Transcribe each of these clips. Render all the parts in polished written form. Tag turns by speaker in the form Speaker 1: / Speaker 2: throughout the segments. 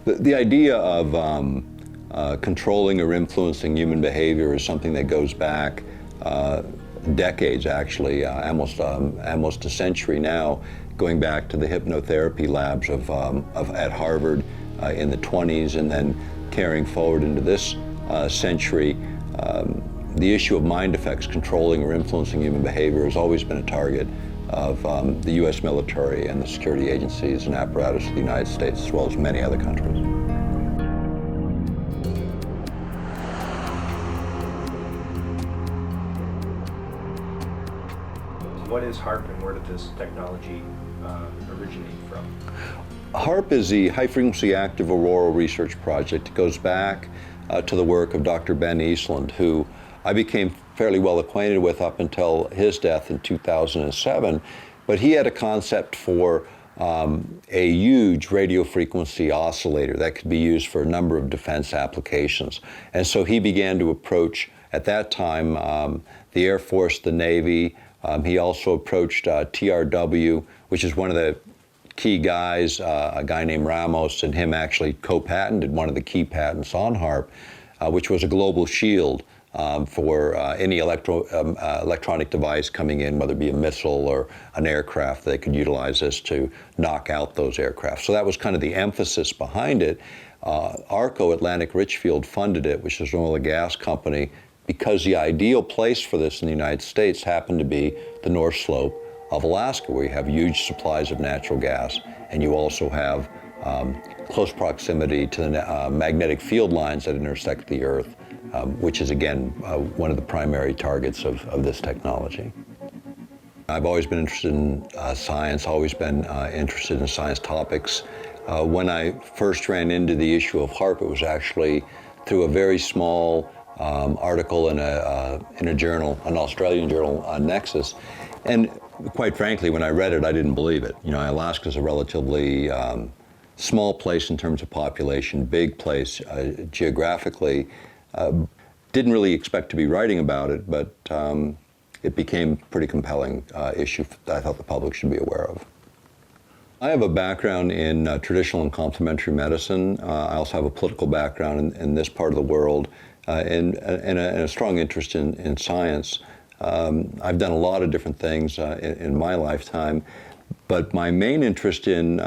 Speaker 1: The idea of controlling or influencing human behavior is something that goes back decades, actually, almost a century now, going back to the hypnotherapy labs at Harvard in the 20s, and then carrying forward into this century. The issue of mind effects, controlling or influencing human behavior, has always been a target of the U.S. military and the security agencies and apparatus of the United States, as well as many other countries.
Speaker 2: What is Haarp, and where did this technology originate from?
Speaker 1: Haarp is the high-frequency active auroral research project. It goes back to the work of Dr. Ben Eastland, who I became fairly well acquainted with up until his death in 2007. But he had a concept for a huge radio frequency oscillator that could be used for a number of defense applications. And so he began to approach, at that time, the Air Force, the Navy. He also approached TRW, which is one of the key guys, a guy named Ramos, and him actually co-patented one of the key patents on Haarp, which was a global shield for any electronic device coming in, whether it be a missile or an aircraft. They could utilize this to knock out those aircraft. So that was kind of the emphasis behind it. ARCO, Atlantic Richfield, funded it, which is an oil and gas company, because the ideal place for this in the United States happened to be the North Slope of Alaska, where you have huge supplies of natural gas, and you also have close proximity to the magnetic field lines that intersect the Earth, which is, again, one of the primary targets of this technology. I've always been interested in science, always been interested in science topics. When I first ran into the issue of Haarp, it was actually through a very small article in a journal, an Australian journal, Nexus. And quite frankly, when I read it, I didn't believe it. You know, Alaska's a relatively small place in terms of population, big place geographically. Didn't really expect to be writing about it, but it became a pretty compelling issue that I thought the public should be aware of. I have a background in traditional and complementary medicine. I also have a political background in this part of the world, and a strong interest in science. I've done a lot of different things in my lifetime, but my main interest in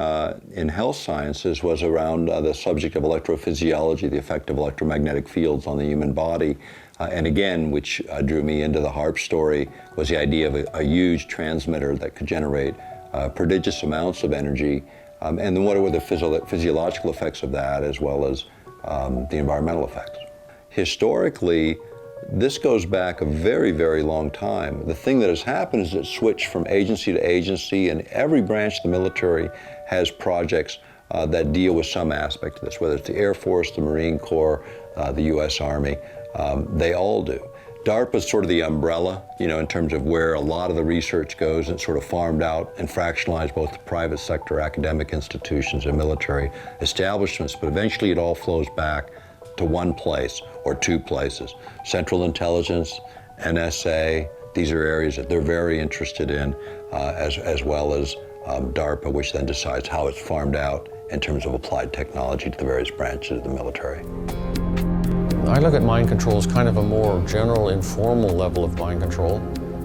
Speaker 1: health sciences was around the subject of electrophysiology, the effect of electromagnetic fields on the human body. And again, which drew me into the Haarp story, was the idea of a huge transmitter that could generate prodigious amounts of energy. And then what were the physiological effects of that, as well as the environmental effects? Historically, this goes back a very, very long time. The thing that has happened is it switched from agency to agency, and every branch of the military has projects that deal with some aspect of this, whether it's the Air Force, the Marine Corps, the U.S. Army. They all do. DARPA is sort of the umbrella, you know, in terms of where a lot of the research goes, and sort of farmed out and fractionalized both the private sector, academic institutions, and military establishments, but eventually it all flows back to one place or two places. Central Intelligence, NSA, these are areas that they're very interested in, as well as DARPA, which then decides how it's farmed out in terms of applied technology to the various branches of the military.
Speaker 3: I look at mind control as kind of a more general, informal level of mind control,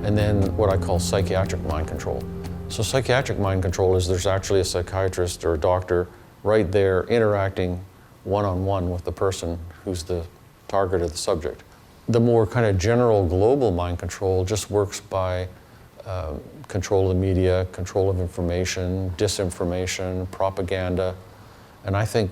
Speaker 3: and then what I call psychiatric mind control. So psychiatric mind control is there's actually a psychiatrist or a doctor right there interacting one-on-one with the person who's the target of the subject. The more kind of general global mind control just works by control of the media, control of information, disinformation, propaganda, and I think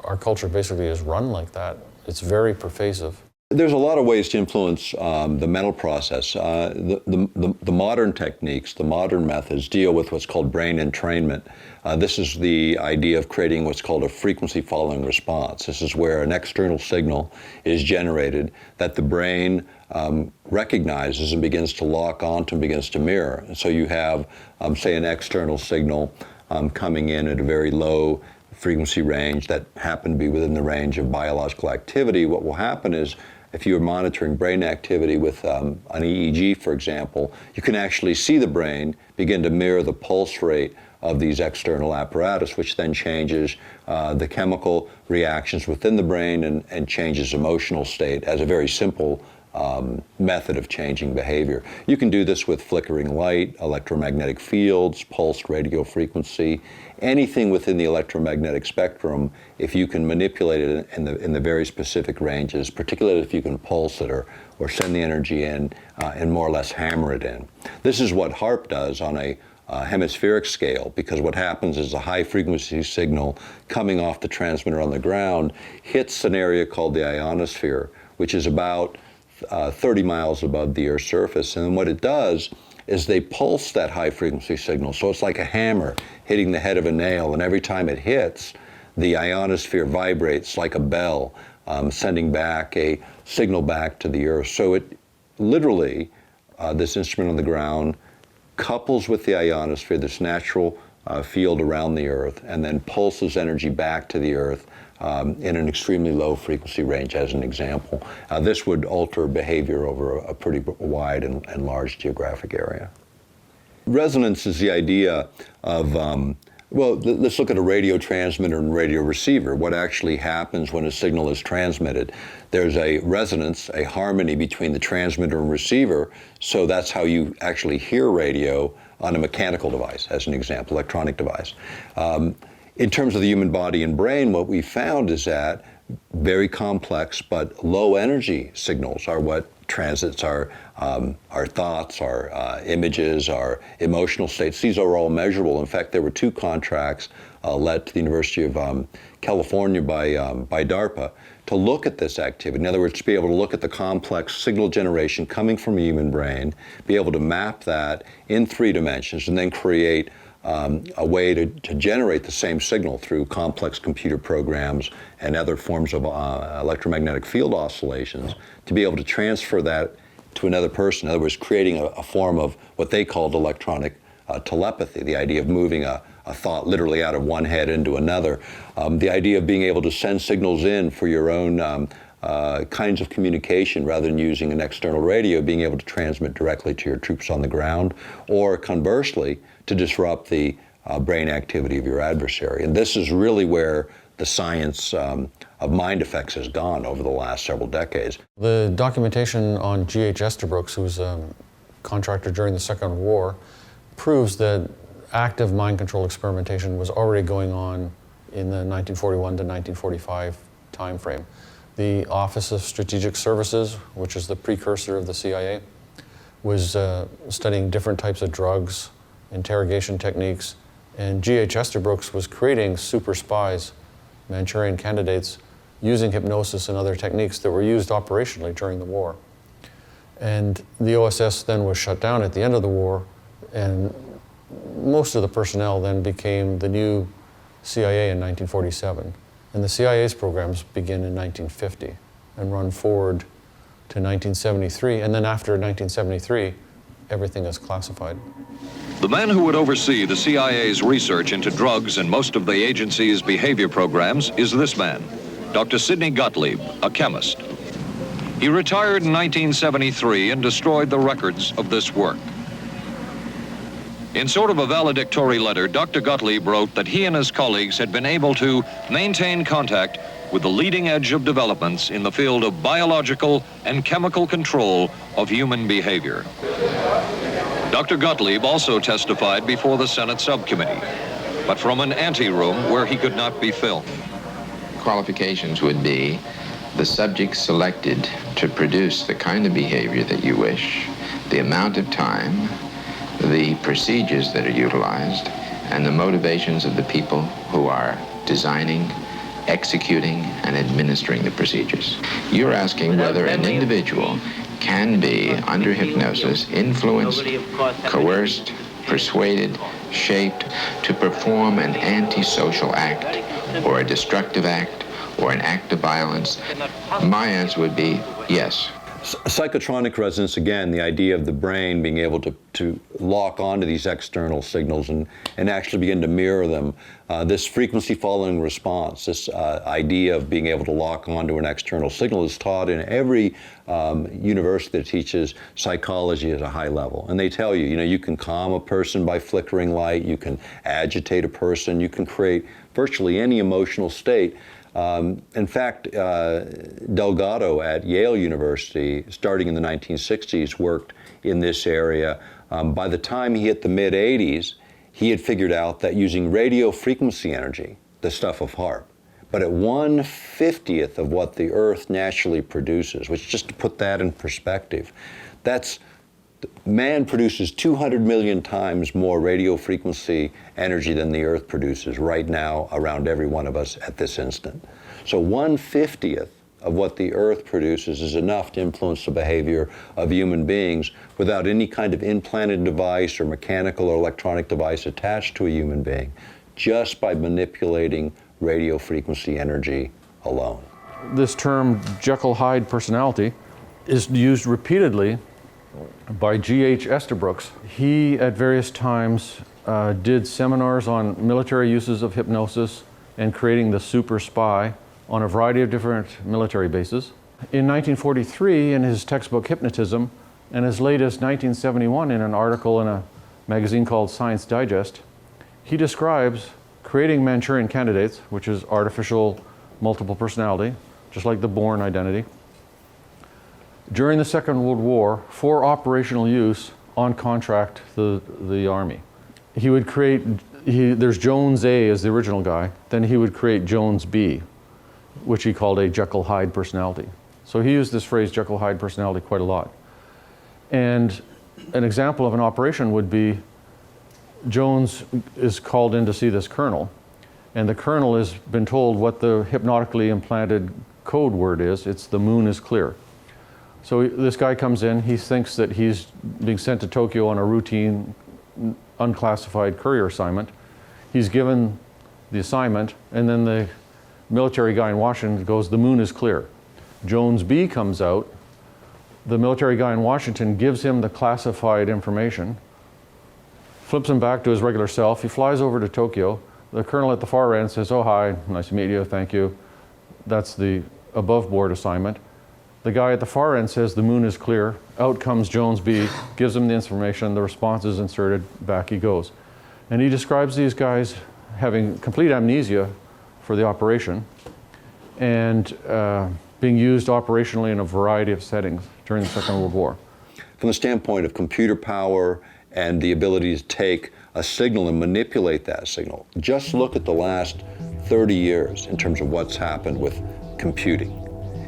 Speaker 3: our culture basically is run like that. It's very pervasive.
Speaker 1: There's a lot of ways to influence the mental process. The modern techniques, the modern methods deal with what's called brain entrainment. This is the idea of creating what's called a frequency following response. This is where an external signal is generated that the brain recognizes and begins to lock onto and begins to mirror. And so you have, say, an external signal coming in at a very low frequency range that happen to be within the range of biological activity. What will happen is, if you're monitoring brain activity with an EEG, for example, you can actually see the brain begin to mirror the pulse rate of these external apparatus, which then changes the chemical reactions within the brain and changes emotional state as a very simple method of changing behavior. You can do this with flickering light, electromagnetic fields, pulsed radio frequency, anything within the electromagnetic spectrum. If you can manipulate it in the very specific ranges, particularly if you can pulse it or send the energy in and more or less hammer it in. This is what Haarp does on a hemispheric scale, because what happens is a high frequency signal coming off the transmitter on the ground hits an area called the ionosphere, which is about 30 miles above the Earth's surface. And what it does is they pulse that high frequency signal. So it's like a hammer hitting the head of a nail, and every time it hits, the ionosphere vibrates like a bell, sending back a signal back to the Earth. So it literally, this instrument on the ground couples with the ionosphere, this natural field around the Earth, and then pulses energy back to the Earth in an extremely low frequency range, as an example. This would alter behavior over a pretty wide and large geographic area. Resonance is the idea of, well, let's look at a radio transmitter and radio receiver. What actually happens when a signal is transmitted? There's a resonance, a harmony between the transmitter and receiver, so that's how you actually hear radio on a mechanical device, as an example, electronic device. In terms of the human body and brain, what we found is that very complex but low energy signals are what transits our thoughts, our images, our emotional states. These are all measurable. In fact, there were 2 contracts led to the University of California by DARPA to look at this activity. In other words, to be able to look at the complex signal generation coming from a human brain, be able to map that in 3 dimensions, and then create a way to generate the same signal through complex computer programs and other forms of electromagnetic field oscillations, to be able to transfer that to another person. In other words, creating a form of what they called electronic telepathy, the idea of moving a thought literally out of one head into another, the idea of being able to send signals in for your own kinds of communication rather than using an external radio, being able to transmit directly to your troops on the ground, or conversely, to disrupt the brain activity of your adversary. And this is really where the science of mind effects has gone over the last several decades.
Speaker 3: The documentation on G.H. Estabrooks, who was a contractor during the Second World War, proves that active mind control experimentation was already going on in the 1941 to 1945 time frame. The Office of Strategic Services, which is the precursor of the CIA, was studying different types of drugs, interrogation techniques, and G.H. Estabrooks was creating super spies, Manchurian candidates, using hypnosis and other techniques that were used operationally during the war. And the OSS then was shut down at the end of the war, and most of the personnel then became the new CIA in 1947. And the CIA's programs begin in 1950 and run forward to 1973. And then after 1973, everything is classified.
Speaker 4: The man who would oversee the CIA's research into drugs and most of the agency's behavior programs is this man, Dr. Sidney Gottlieb, a chemist. He retired in 1973 and destroyed the records of this work. In sort of a valedictory letter, Dr. Gottlieb wrote that he and his colleagues had been able to maintain contact with the leading edge of developments in the field of biological and chemical control of human behavior. Dr. Gottlieb also testified before the Senate subcommittee, but from an anteroom where he could not be filmed.
Speaker 5: Qualifications would be the subject selected to produce the kind of behavior that you wish, the amount of time, the procedures that are utilized, and the motivations of the people who are designing, executing, and administering the procedures. You're asking whether an individual can be, under hypnosis, influenced, coerced, persuaded, shaped to perform an antisocial act, or a destructive act, or an act of violence. My answer would be yes.
Speaker 1: Psychotronic resonance, again, the idea of the brain being able to lock onto these external signals and actually begin to mirror them. This frequency following response, this idea of being able to lock onto an external signal is taught in every university that teaches psychology at a high level. And they tell you, you can calm a person by flickering light, you can agitate a person, you can create virtually any emotional state. In fact, Delgado at Yale University, starting in the 1960s, worked in this area. By the time he hit the mid-80s, he had figured out that using radio frequency energy, the stuff of Haarp, but at 1/50th of what the Earth naturally produces, which, just to put that in perspective, man produces 200 million times more radio frequency energy than the Earth produces right now around every one of us at this instant. So 1/50th of what the Earth produces is enough to influence the behavior of human beings without any kind of implanted device or mechanical or electronic device attached to a human being, just by manipulating radio frequency energy alone.
Speaker 3: This term Jekyll-Hyde personality is used repeatedly by G.H. Estabrooks. He, at various times, did seminars on military uses of hypnosis and creating the super spy on a variety of different military bases. In 1943, in his textbook Hypnotism, and as late as 1971 in an article in a magazine called Science Digest, he describes creating Manchurian candidates, which is artificial multiple personality, just like the Bourne identity, during the Second World War for operational use on contract to the Army. He would create, there's Jones A as the original guy, then he would create Jones B, which he called a Jekyll-Hyde personality. So he used this phrase Jekyll-Hyde personality quite a lot. And an example of an operation would be Jones is called in to see this colonel, and the colonel has been told what the hypnotically implanted code word is. It's "the moon is clear." So this guy comes in, he thinks that he's being sent to Tokyo on a routine, unclassified courier assignment. He's given the assignment, and then the military guy in Washington goes, "The moon is clear." Jones B comes out, the military guy in Washington gives him the classified information, flips him back to his regular self. He flies over to Tokyo. The colonel at the far end says, "Oh, hi, nice to meet you, thank you." That's the above board assignment. The guy at the far end says, "The moon is clear." Out comes Jones B, gives him the information, the response is inserted, back he goes. And he describes these guys having complete amnesia for the operation and being used operationally in a variety of settings during the Second World War.
Speaker 1: From the standpoint of computer power and the ability to take a signal and manipulate that signal, just look at the last 30 years in terms of what's happened with computing.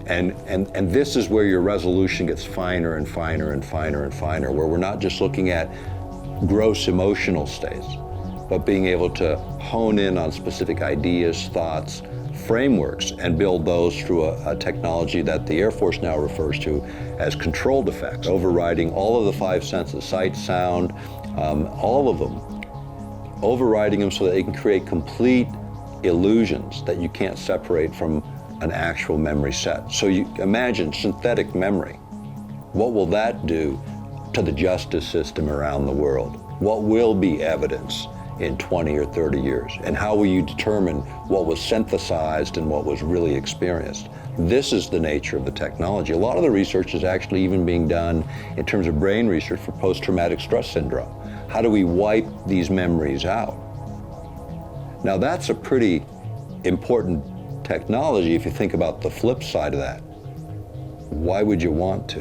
Speaker 1: And this is where your resolution gets finer and finer and finer and finer, where we're not just looking at gross emotional states, but being able to hone in on specific ideas, thoughts, frameworks, and build those through a technology that the Air Force now refers to as controlled effects, overriding all of the five senses, sight, sound, all of them, overriding them so that they can create complete illusions that you can't separate from an actual memory set. So you imagine synthetic memory. What will that do to the justice system around the world? What will be evidence in 20 or 30 years? And how will you determine what was synthesized and what was really experienced? This is the nature of the technology. A lot of the research is actually even being done in terms of brain research for post-traumatic stress syndrome. How do we wipe these memories out? Now that's a pretty important technology if you think about the flip side of that. Why would you want to?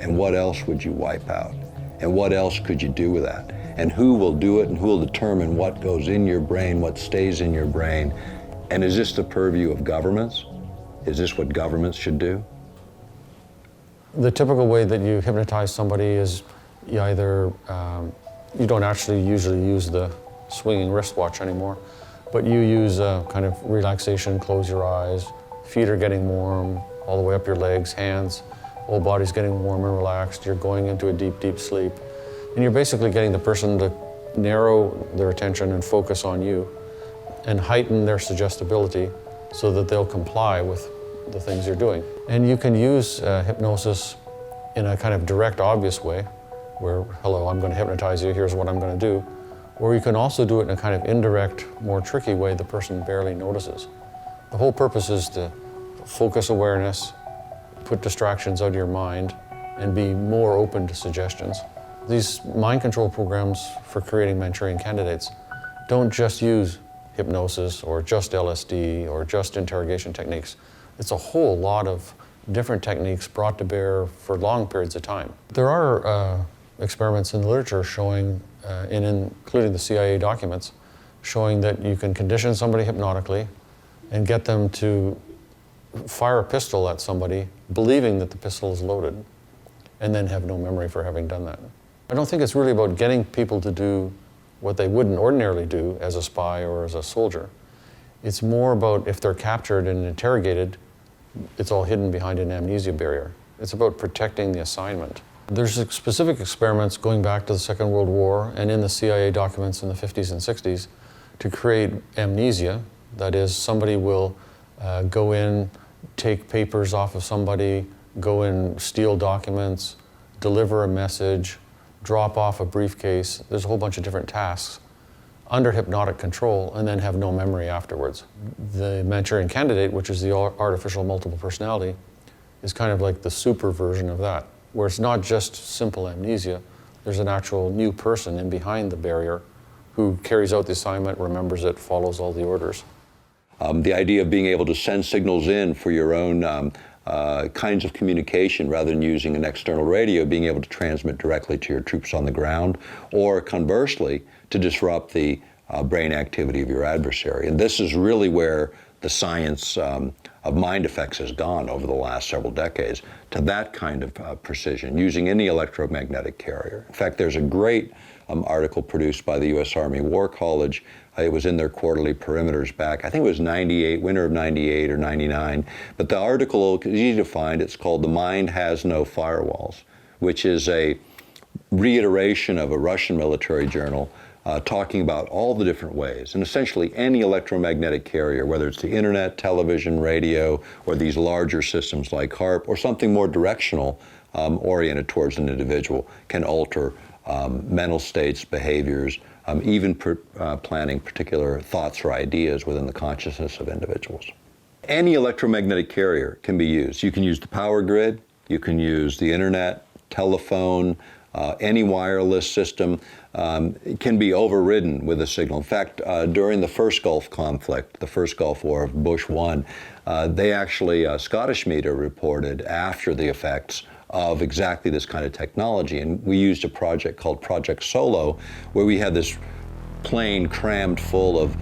Speaker 1: And what else would you wipe out? And what else could you do with that? And who will do it, and who will determine what goes in your brain, what stays in your brain? And is this the purview of governments? Is this what governments should do?
Speaker 3: The typical way that you hypnotize somebody is you either, you don't actually usually use the swinging wristwatch anymore, but you use kind of relaxation, close your eyes, feet are getting warm, all the way up your legs, hands, whole body's getting warm and relaxed, you're going into a deep, deep sleep. And you're basically getting the person to narrow their attention and focus on you and heighten their suggestibility so that they'll comply with the things you're doing. And you can use hypnosis in a kind of direct, obvious way, where, hello, I'm going to hypnotize you, here's what I'm going to do. Or you can also do it in a kind of indirect, more tricky way the person barely notices. The whole purpose is to focus awareness, put distractions out of your mind, and be more open to suggestions. These mind control programs for creating Manchurian candidates don't just use hypnosis or just LSD or just interrogation techniques. It's a whole lot of different techniques brought to bear for long periods of time. There are experiments in the literature showing, including the CIA documents, showing that you can condition somebody hypnotically and get them to fire a pistol at somebody, believing that the pistol is loaded, and then have no memory for having done that. I don't think it's really about getting people to do what they wouldn't ordinarily do as a spy or as a soldier. It's more about if they're captured and interrogated, it's all hidden behind an amnesia barrier. It's about protecting the assignment. There's specific experiments going back to the Second World War and in the CIA documents in the 50s and 60s to create amnesia. That is, somebody will go in, take papers off of somebody, go in, steal documents, deliver a message, drop off a briefcase. There's a whole bunch of different tasks under hypnotic control, and then have no memory afterwards. The Manchurian Candidate, which is the artificial multiple personality, is kind of like the super version of that, where it's not just simple amnesia, there's an actual new person in behind the barrier who carries out the assignment, remembers it, follows all the orders.
Speaker 1: The idea of being able to send signals in for your own kinds of communication rather than using an external radio, being able to transmit directly to your troops on the ground, or conversely, to disrupt the brain activity of your adversary. And this is really where the science of mind effects has gone over the last several decades, to that kind of precision, using any electromagnetic carrier. In fact, there's a great article produced by the U.S. Army War College. It was in their quarterly perimeters back, I think it was 98, winter of 98 or 99. But the article is easy to find. It's called "The Mind Has No Firewalls," which is a reiteration of a Russian military journal talking about all the different ways. And essentially any electromagnetic carrier, whether it's the internet, television, radio, or these larger systems like Haarp, or something more directional oriented towards an individual, can alter mental states, behaviors, even planning particular thoughts or ideas within the consciousness of individuals. Any electromagnetic carrier can be used. You can use the power grid, you can use the internet, telephone, any wireless system. It can be overridden with a signal. In fact, during the first Gulf conflict, the first Gulf War of Bush 1, they actually, Scottish media reported after the effects of exactly this kind of technology. And we used a project called Project Solo, where we had this plane crammed full of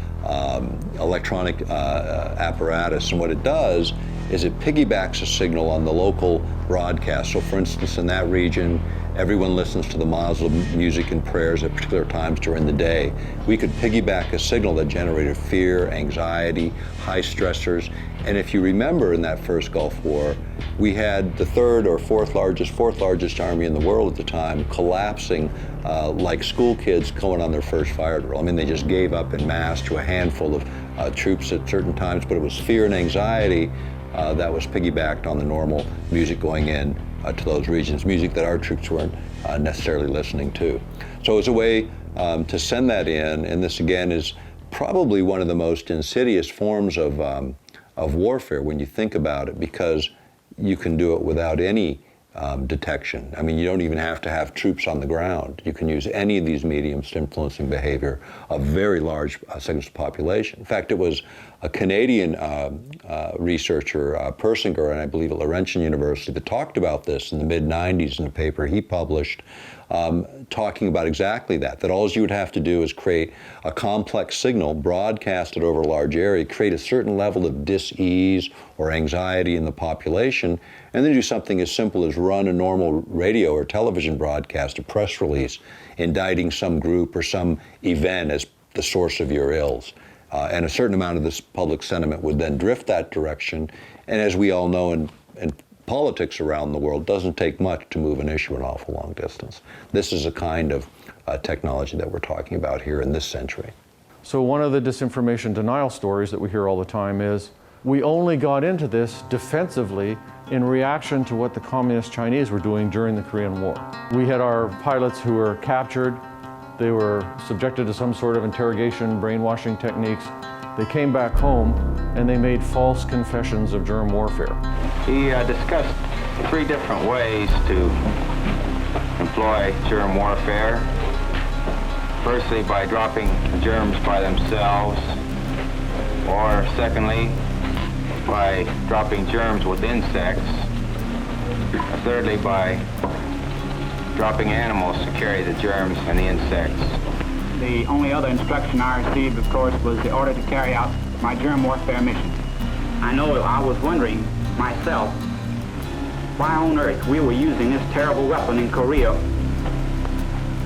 Speaker 1: electronic apparatus. And what it does is it piggybacks a signal on the local broadcast. So for instance, in that region, everyone listens to the Muslim music and prayers at particular times during the day. We could piggyback a signal that generated fear, anxiety, high stressors. And if you remember in that first Gulf War, we had the third or fourth largest army in the world at the time collapsing like school kids going on their first fire drill. I mean, they just gave up en masse to a handful of troops at certain times, but it was fear and anxiety that was piggybacked on the normal music going in to those regions, music that our troops weren't necessarily listening to. So it's a way to send that in, and this again is probably one of the most insidious forms of warfare when you think about it, because you can do it without any detection. I mean, you don't even have to have troops on the ground. You can use any of these mediums to influencing behavior of very large segments of the population. In fact, it was a Canadian researcher, Persinger, and I believe at Laurentian University, that talked about this in the mid-90s in a paper he published, talking about exactly that all you would have to do is create a complex signal, broadcast it over a large area, create a certain level of dis-ease or anxiety in the population, and then do something as simple as run a normal radio or television broadcast, a press release, indicting some group or some event as the source of your ills. And a certain amount of this public sentiment would then drift that direction. And as we all know in politics around the world, doesn't take much to move an issue an awful long distance. This is a kind of technology that we're talking about here in this century.
Speaker 3: So one of the disinformation denial stories that we hear all the time is, We only got into this defensively in reaction to what the Communist Chinese were doing during the Korean War. We had our pilots who were captured. They were subjected to some sort of interrogation, brainwashing techniques. They came back home and they made false confessions of germ warfare.
Speaker 6: He discussed 3 different ways to employ germ warfare. Firstly, by dropping germs by themselves, or secondly, by dropping germs with insects. Thirdly, by dropping animals to carry the germs and the insects.
Speaker 7: The only other instruction I received, of course, was the order to carry out my germ warfare mission. I know I was wondering myself why on earth we were using this terrible weapon in Korea,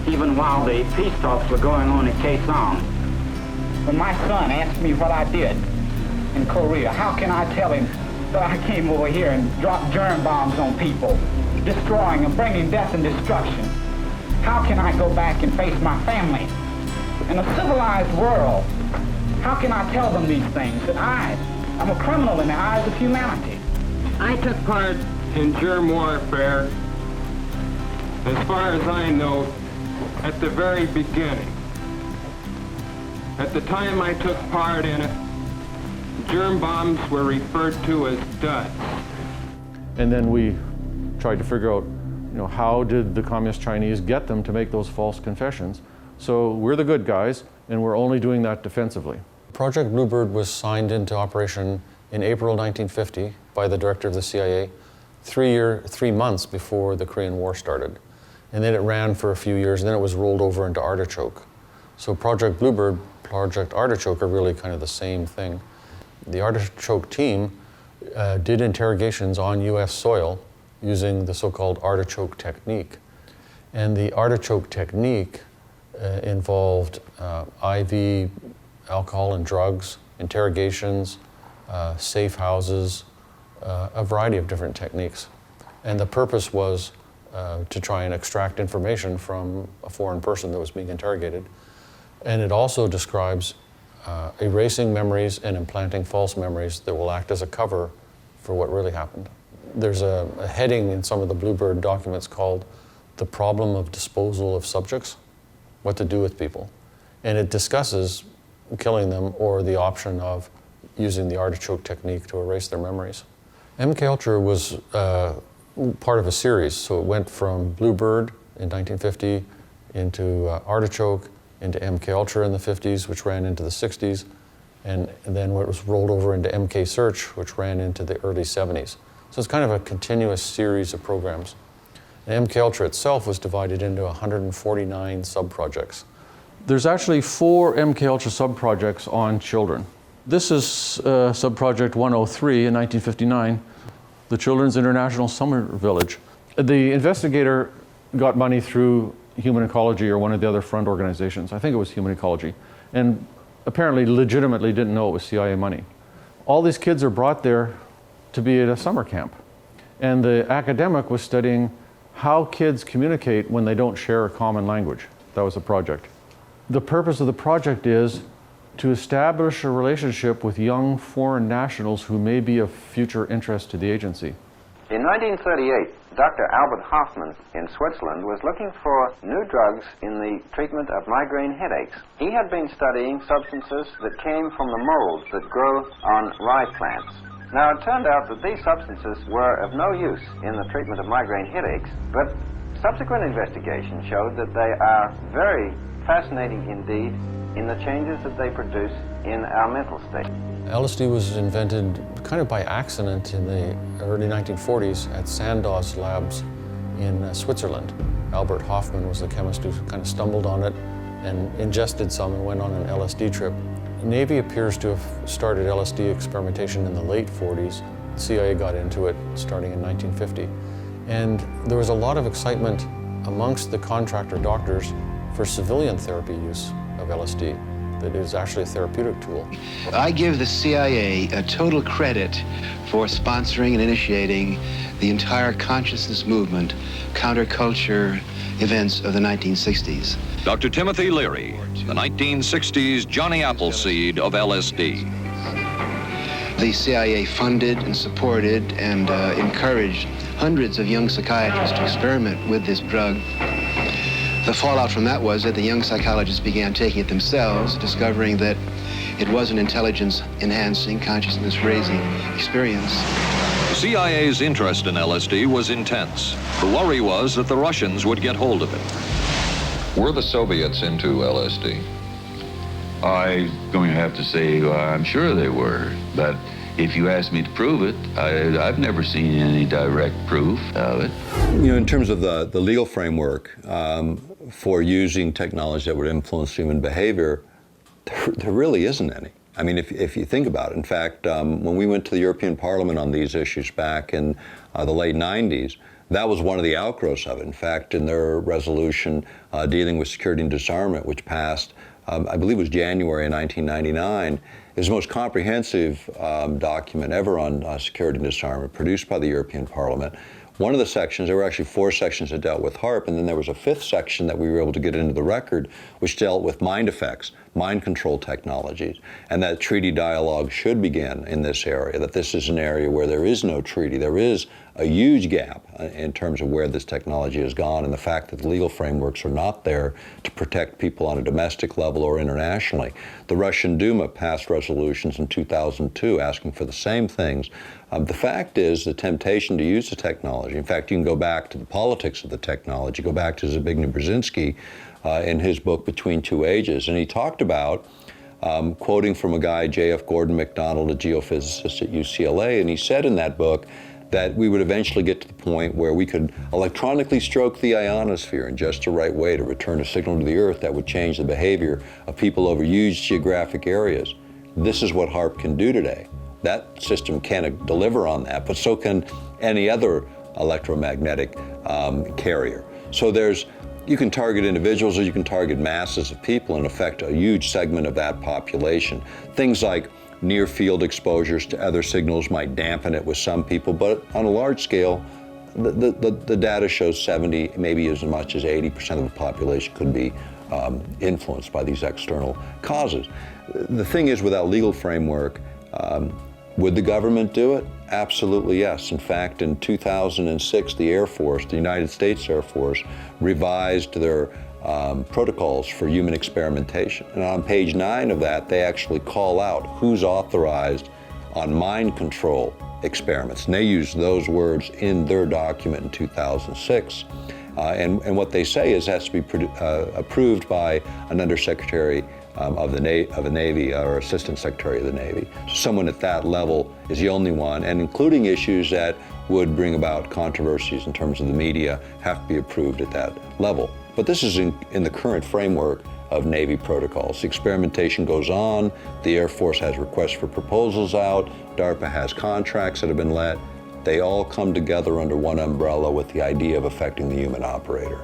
Speaker 7: even while the peace talks were going on in Kaesong. When my son asked me what I did in Korea, how can I tell him that I came over here and dropped germ bombs on people, destroying and bringing death and destruction? How can I go back and face my family? In a civilized world, how can I tell them these things, that I'm a criminal in the eyes of humanity?
Speaker 6: I took part in germ warfare, as far as I know, at the very beginning. At the time I took part in it, germ bombs were referred to as duds.
Speaker 3: And then we tried to figure out, how did the Communist Chinese get them to make those false confessions? So we're the good guys, and we're only doing that defensively. Project Bluebird was signed into operation in April 1950 by the director of the CIA, 3 months before the Korean War started. And then it ran for a few years, and then it was rolled over into Artichoke. So Project Bluebird, Project Artichoke are really kind of the same thing. The Artichoke team did interrogations on US soil using the so-called artichoke technique. And the artichoke technique involved IV alcohol and drugs, interrogations, safe houses, a variety of different techniques. And the purpose was to try and extract information from a foreign person that was being interrogated. And it also describes erasing memories and implanting false memories that will act as a cover for what really happened. There's a heading in some of the Bluebird documents called The Problem of Disposal of Subjects, what to do with people. And it discusses killing them or the option of using the artichoke technique to erase their memories. MKUltra was part of a series, so it went from Bluebird in 1950 into Artichoke, into MKUltra in the 50s, which ran into the 60s, and then it was rolled over into MK Search, which ran into the early 70s. So it's kind of a continuous series of programs. And MKUltra itself was divided into 149 sub-projects. There's actually 4 MKUltra sub-projects on children. This is sub-project 103 in 1959, the Children's International Summer Village. The investigator got money through Human Ecology or one of the other front organizations. I think it was Human Ecology, and apparently legitimately didn't know it was CIA money. All these kids are brought there to be at a summer camp, and the academic was studying how kids communicate when they don't share a common language. That was the project. The purpose of the project is to establish a relationship with young foreign nationals who may be of future interest to the agency.
Speaker 5: In 1938, Dr. Albert Hoffman in Switzerland was looking for new drugs in the treatment of migraine headaches. He had been studying substances that came from the molds that grow on rye plants. Now, it turned out that these substances were of no use in the treatment of migraine headaches, but subsequent investigation showed that they are very fascinating indeed in the changes that they produce in our mental state.
Speaker 3: LSD was invented kind of by accident in the early 1940s at Sandoz Labs in Switzerland. Albert Hoffman was the chemist who kind of stumbled on it and ingested some and went on an LSD trip. The Navy appears to have started LSD experimentation in the late 40s. The CIA got into it starting in 1950. And there was a lot of excitement amongst the contractor doctors for civilian therapy use of LSD. That is actually a therapeutic tool.
Speaker 8: I give the CIA a total credit for sponsoring and initiating the entire consciousness movement, counterculture events of the 1960s.
Speaker 4: Dr. Timothy Leary, the 1960s Johnny Appleseed of LSD.
Speaker 8: The CIA funded and supported and encouraged hundreds of young psychiatrists to experiment with this drug. The fallout from that was that the young psychologists began taking it themselves, discovering that it was an intelligence-enhancing, consciousness-raising experience.
Speaker 4: The CIA's interest in LSD was intense. The worry was that the Russians would get hold of it.
Speaker 9: Were the Soviets into LSD?
Speaker 10: I'm going to have to say I'm sure they were, but if you ask me to prove it, I've never seen any direct proof of it.
Speaker 1: You know, in terms of the legal framework for using technology that would influence human behavior, there really isn't any. I mean, if you think about it. In fact, when we went to the European Parliament on these issues back in the late 90s, that was one of the outgrowths of it. In fact, in their resolution dealing with security and disarmament, which passed, I believe it was January of 1999, is the most comprehensive document ever on security and disarmament, produced by the European Parliament. One of the sections, there were actually 4 sections that dealt with Haarp, and then there was a 5th section that we were able to get into the record, which dealt with mind effects, mind control technologies, and that treaty dialogue should begin in this area, that this is an area where there is no treaty. There is a huge gap in terms of where this technology has gone, and the fact that the legal frameworks are not there to protect people on a domestic level or internationally. The Russian Duma passed resolutions in 2002 asking for the same things. The fact is the temptation to use the technology, in fact, you can go back to the politics of the technology, go back to Zbigniew Brzezinski in his book Between Two Ages, and he talked about, quoting from a guy, J.F. Gordon MacDonald, a geophysicist at UCLA, and he said in that book that we would eventually get to the point where we could electronically stroke the ionosphere in just the right way to return a signal to the Earth that would change the behavior of people over huge geographic areas. This is what Haarp can do today. That system can't deliver on that, but so can any other electromagnetic carrier. So you can target individuals or you can target masses of people and affect a huge segment of that population. Things like near field exposures to other signals might dampen it with some people, but on a large scale, the data shows 70, maybe as much as 80% of the population could be influenced by these external causes. The thing is, without legal framework, would the government do it? Absolutely yes. In fact, in 2006, the Air Force, the United States Air Force, revised their protocols for human experimentation. And on page 9 of that, they actually call out who's authorized on mind control experiments. And they use those words in their document in 2006. And what they say is it has to be approved by an undersecretary of the Navy or Assistant Secretary of the Navy. So someone at that level is the only one, and including issues that would bring about controversies in terms of the media have to be approved at that level. But this is in the current framework of Navy protocols. The experimentation goes on, the Air Force has requests for proposals out, DARPA has contracts that have been let. They all come together under one umbrella with the idea of affecting the human operator.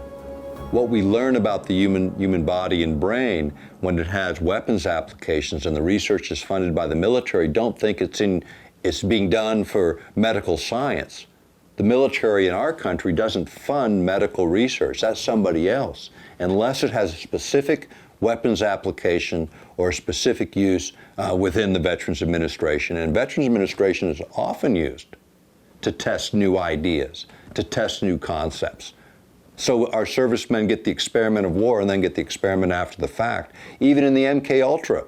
Speaker 1: What we learn about the human body and brain when it has weapons applications and the research is funded by the military, don't think it's being done for medical science. The military in our country doesn't fund medical research. That's somebody else, unless it has a specific weapons application or a specific use within the Veterans Administration. And Veterans Administration is often used to test new ideas, to test new concepts. So our servicemen get the experiment of war and then get the experiment after the fact. Even in the MK Ultra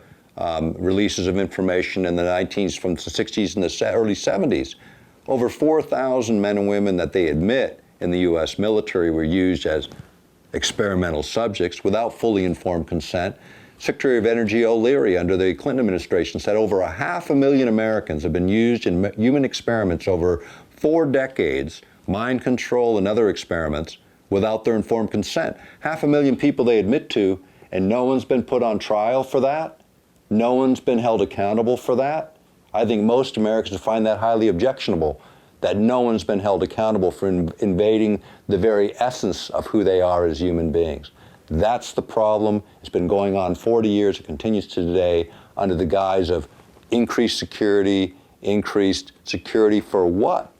Speaker 1: releases of information in the 19s, from the 60s and the early 70s, over 4,000 men and women that they admit in the U.S. military were used as experimental subjects without fully informed consent. Secretary of Energy O'Leary under the Clinton administration said over 500,000 Americans have been used in human experiments over 4 decades, mind control and other experiments, without their informed consent. 500,000 people they admit to, and no one's been put on trial for that. No one's been held accountable for that. I think most Americans find that highly objectionable, that no one's been held accountable for invading the very essence of who they are as human beings. That's the problem. It's been going on 40 years. It continues to today under the guise of increased security for what?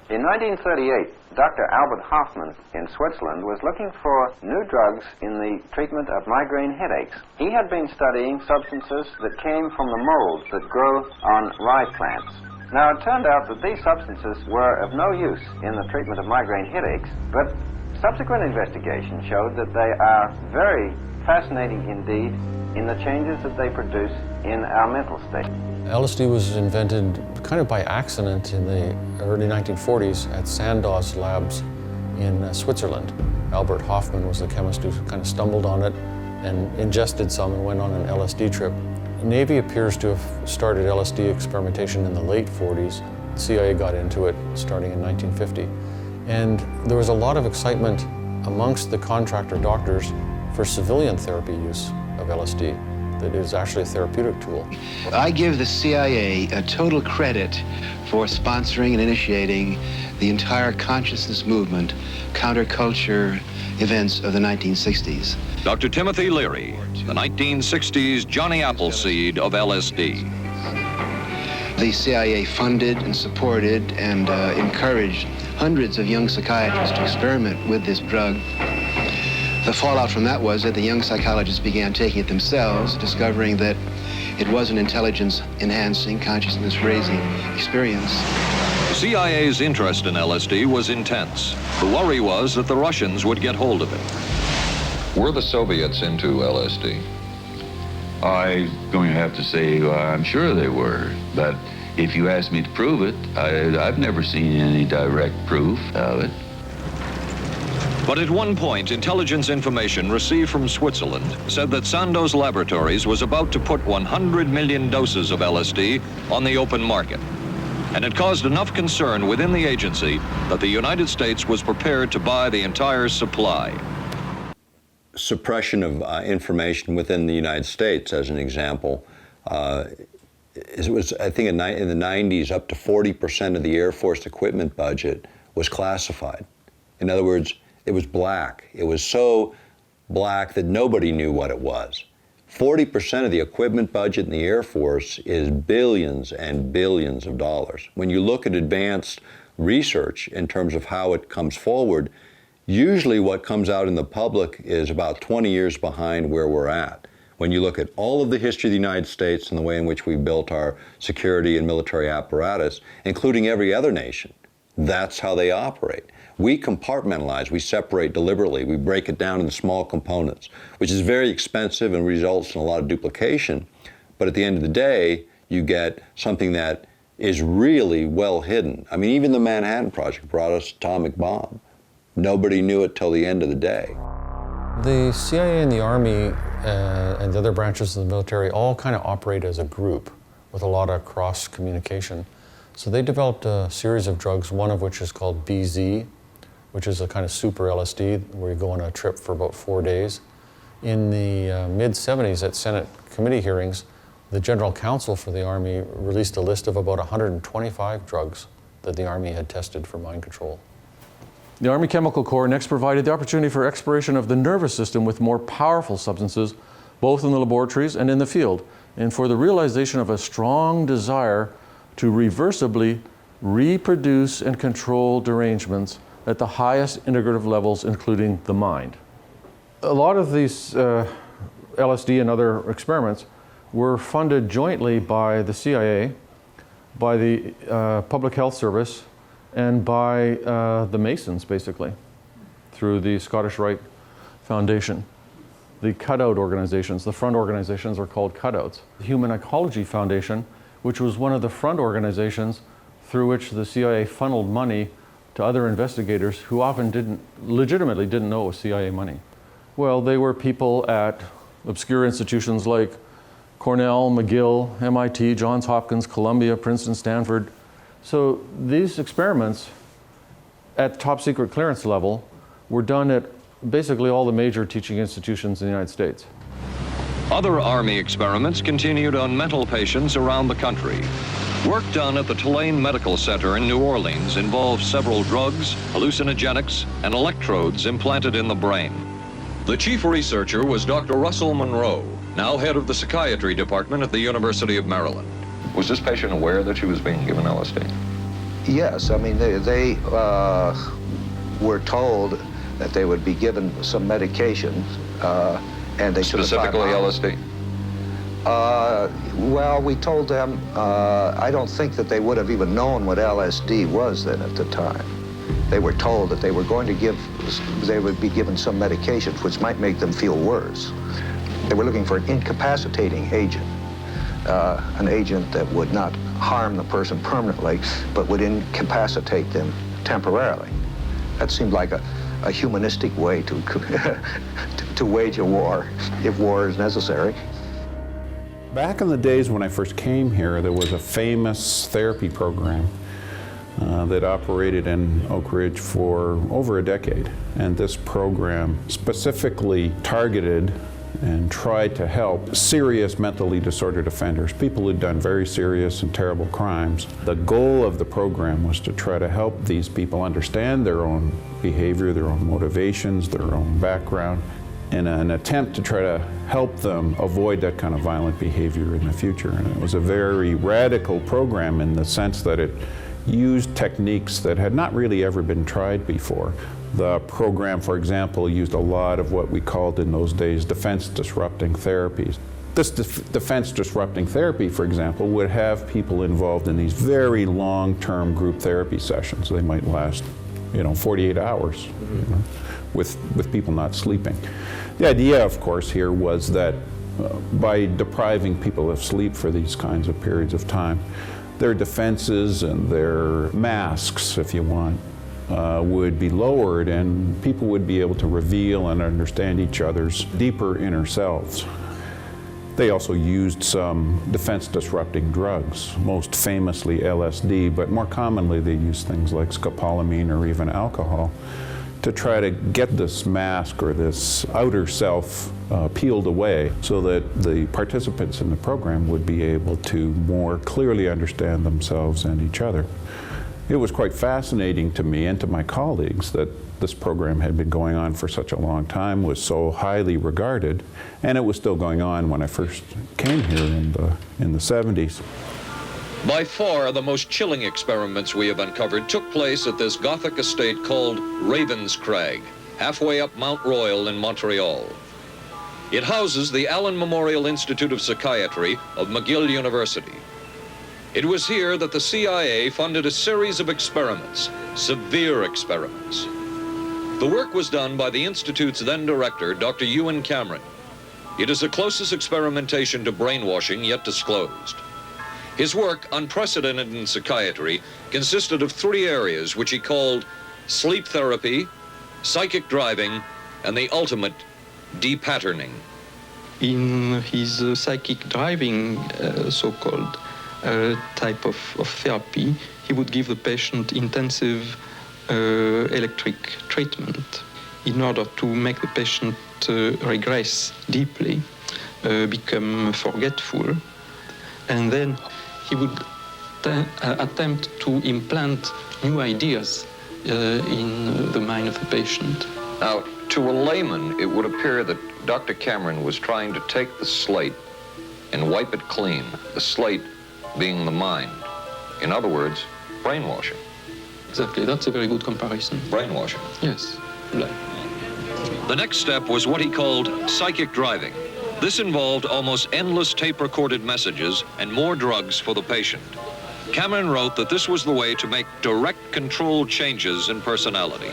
Speaker 11: In 1938, Dr. Albert Hoffman in Switzerland was looking for new drugs in the treatment of migraine headaches. He had been studying substances that came from the molds that grow on rye plants. Now, it turned out that these substances were of no use in the treatment of migraine headaches, but subsequent investigation showed that they are very fascinating indeed in the changes that they produce in our mental state.
Speaker 3: LSD was invented kind of by accident in the early 1940s at Sandow's labs in Switzerland. Albert Hoffman was the chemist who kind of stumbled on it and ingested some and went on an LSD trip. The Navy appears to have started LSD experimentation in the late 40s. The CIA got into it starting in 1950. And there was a lot of excitement amongst the contractor doctors for civilian therapy use of LSD. That is actually a therapeutic tool.
Speaker 8: I give the CIA a total credit for sponsoring and initiating the entire consciousness movement, counterculture events of the 1960s.
Speaker 4: Dr. Timothy Leary, the 1960s Johnny Appleseed of LSD.
Speaker 8: The CIA funded and supported and encouraged hundreds of young psychiatrists to experiment with this drug. The fallout from that was that the young psychologists began taking it themselves, discovering that it was an intelligence-enhancing, consciousness-raising experience.
Speaker 4: The CIA's interest in LSD was intense. The worry was that the Russians would get hold of it.
Speaker 9: Were the Soviets into LSD?
Speaker 10: I'm going to have to say I'm sure they were, but if you ask me to prove it, I've never seen any direct proof of it.
Speaker 4: But at one point, intelligence information received from Switzerland said that Sandoz Laboratories was about to put 100 million doses of LSD on the open market. And it caused enough concern within the agency that the United States was prepared to buy the entire supply.
Speaker 1: Suppression of information within the United States, as an example, it was, I think, in the 90s, up to 40% of the Air Force equipment budget was classified. In other words, it was black. It was so black that nobody knew what it was. 40% of the equipment budget in the Air Force is billions and billions of dollars. When you look at advanced research in terms of how it comes forward, usually what comes out in the public is about 20 years behind where we're at. When you look at all of the history of the United States and the way in which we built our security and military apparatus, including every other nation, that's how they operate. We compartmentalize, we separate deliberately, we break it down into small components, which is very expensive and results in a lot of duplication. But at the end of the day, you get something that is really well hidden. I mean, even the Manhattan Project brought us atomic bomb. Nobody knew it till the end of the day.
Speaker 3: The CIA and the Army and the other branches of the military all kind of operate as a group with a lot of cross communication. So they developed a series of drugs, one of which is called BZ, which is a kind of super LSD where you go on a trip for about 4 days. In the mid-70s at Senate committee hearings, the General Counsel for the Army released a list of about 125 drugs that the Army had tested for mind control.
Speaker 12: The Army Chemical Corps next provided the opportunity for exploration of the nervous system with more powerful substances, both in the laboratories and in the field, and for the realization of a strong desire to reversibly reproduce and control derangements at the highest integrative levels, including the mind. A lot of these LSD and other experiments were funded jointly by the CIA, by the Public Health Service, and by the Masons, basically, through the Scottish Rite Foundation. The cutout organizations, the front organizations are called cutouts. The Human Ecology Foundation, which was one of the front organizations through which the CIA funneled money to other investigators who often legitimately didn't know it was CIA money. Well, they were people at obscure institutions like Cornell, McGill, MIT, Johns Hopkins, Columbia, Princeton, Stanford. So these experiments at top secret clearance level were done at basically all the major teaching institutions in the United States.
Speaker 4: Other Army experiments continued on mental patients around the country. Work done at the Tulane Medical Center in New Orleans involved several drugs, hallucinogenics, and electrodes implanted in the brain. The chief researcher was Dr. Russell Monroe, now head of the psychiatry department at the University of Maryland.
Speaker 9: Was this patient aware that she was being given LSD?
Speaker 13: Yes, I mean, they were told that they would be given some medication, and they took
Speaker 9: Specifically LSD?
Speaker 13: Well, we told them, I don't think that they would have even known what LSD was then at the time. They were told that they were going to they would be given some medications which might make them feel worse. They were looking for an incapacitating agent, an agent that would not harm the person permanently, but would incapacitate them temporarily. That seemed like a humanistic way to, to wage a war, if war is necessary.
Speaker 14: Back in the days when I first came here, there was a famous therapy program that operated in Oak Ridge for over a decade. And this program specifically targeted and tried to help serious mentally disordered offenders, people who'd done very serious and terrible crimes. The goal of the program was to try to help these people understand their own behavior, their own motivations, their own background, in an attempt to try to help them avoid that kind of violent behavior in the future. And it was a very radical program in the sense that it used techniques that had not really ever been tried before. The program, for example, used a lot of what we called in those days defense-disrupting therapies. This defense-disrupting therapy, for example, would have people involved in these very long-term group therapy sessions. They might last, 48 hours, with people not sleeping. The idea, of course, here was that by depriving people of sleep for these kinds of periods of time, their defenses and their masks, if you want, would be lowered, and people would be able to reveal and understand each other's deeper inner selves. They also used some defense-disrupting drugs, most famously LSD, but more commonly they used things like scopolamine or even alcohol to try to get this mask or this outer self peeled away so that the participants in the program would be able to more clearly understand themselves and each other. It was quite fascinating to me and to my colleagues that this program had been going on for such a long time, was so highly regarded, and it was still going on when I first came here in the 70s.
Speaker 4: By far, the most chilling experiments we have uncovered took place at this Gothic estate called Ravenscrag, halfway up Mount Royal in Montreal. It houses the Allen Memorial Institute of Psychiatry of McGill University. It was here that the CIA funded a series of experiments, severe experiments. The work was done by the Institute's then director, Dr. Ewan Cameron. It is the closest experimentation to brainwashing yet disclosed. His work, unprecedented in psychiatry, consisted of 3 areas which he called sleep therapy, psychic driving, and the ultimate depatterning.
Speaker 15: In his psychic driving, so-called type of therapy, he would give the patient intensive electric treatment in order to make the patient regress deeply, become forgetful, and then he would attempt to implant new ideas in the mind of the patient.
Speaker 4: Now, to a layman, it would appear that Dr. Cameron was trying to take the slate and wipe it clean, the slate being the mind. In other words, brainwashing.
Speaker 15: Exactly, that's a very good comparison.
Speaker 4: Brainwashing.
Speaker 15: Yes.
Speaker 4: The next step was what he called psychic driving. This involved almost endless tape-recorded messages and more drugs for the patient. Cameron wrote that this was the way to make direct controlled changes in personality.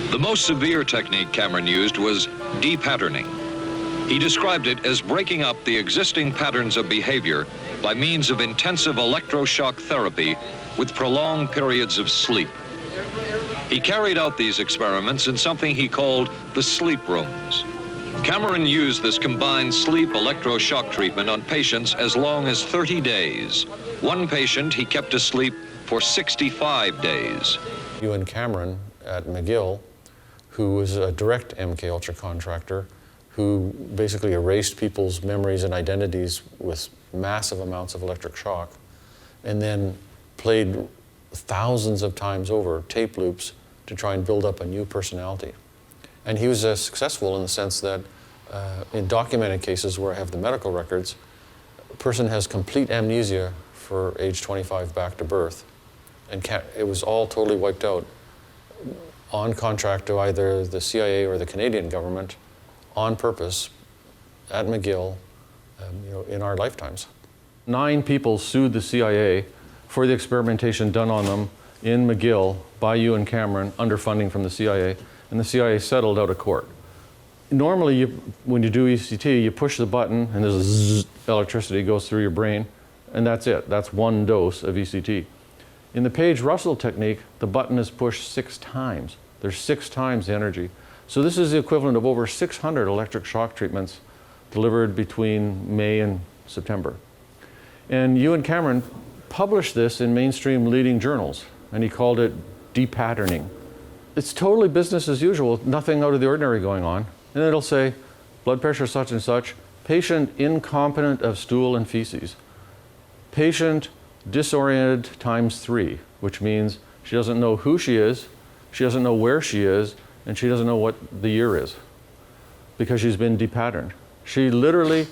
Speaker 4: The most severe technique Cameron used was depatterning. He described it as breaking up the existing patterns of behavior by means of intensive electroshock therapy with prolonged periods of sleep. He carried out these experiments in something he called the sleep rooms. Cameron used this combined sleep electroshock treatment on patients as long as 30 days. One patient he kept asleep for 65 days.
Speaker 3: Ewan Cameron at McGill, who was a direct MK Ultra contractor, who basically erased people's memories and identities with massive amounts of electric shock, and then played thousands of times over tape loops to try and build up a new personality. And he was successful in the sense that in documented cases where I have the medical records, a person has complete amnesia for age 25 back to birth, and it was all totally wiped out on contract to either the CIA or the Canadian government on purpose at McGill, in our lifetimes.
Speaker 12: 9 people sued the CIA for the experimentation done on them in McGill by you and Cameron under funding from the CIA, and the CIA settled out of court. Normally, when you do ECT, you push the button and there's a zzz, electricity goes through your brain, and that's it. That's one dose of ECT. In the Page-Russell technique, the button is pushed 6 times. There's 6 times the energy. So this is the equivalent of over 600 electric shock treatments delivered between May and September. And Ewan Cameron published this in mainstream leading journals, and he called it depatterning. It's totally business as usual, nothing out of the ordinary going on. And it'll say, blood pressure such and such, patient incompetent of stool and feces. Patient disoriented times 3, which means she doesn't know who she is, she doesn't know where she is, and she doesn't know what the year is because she's been depatterned. She literally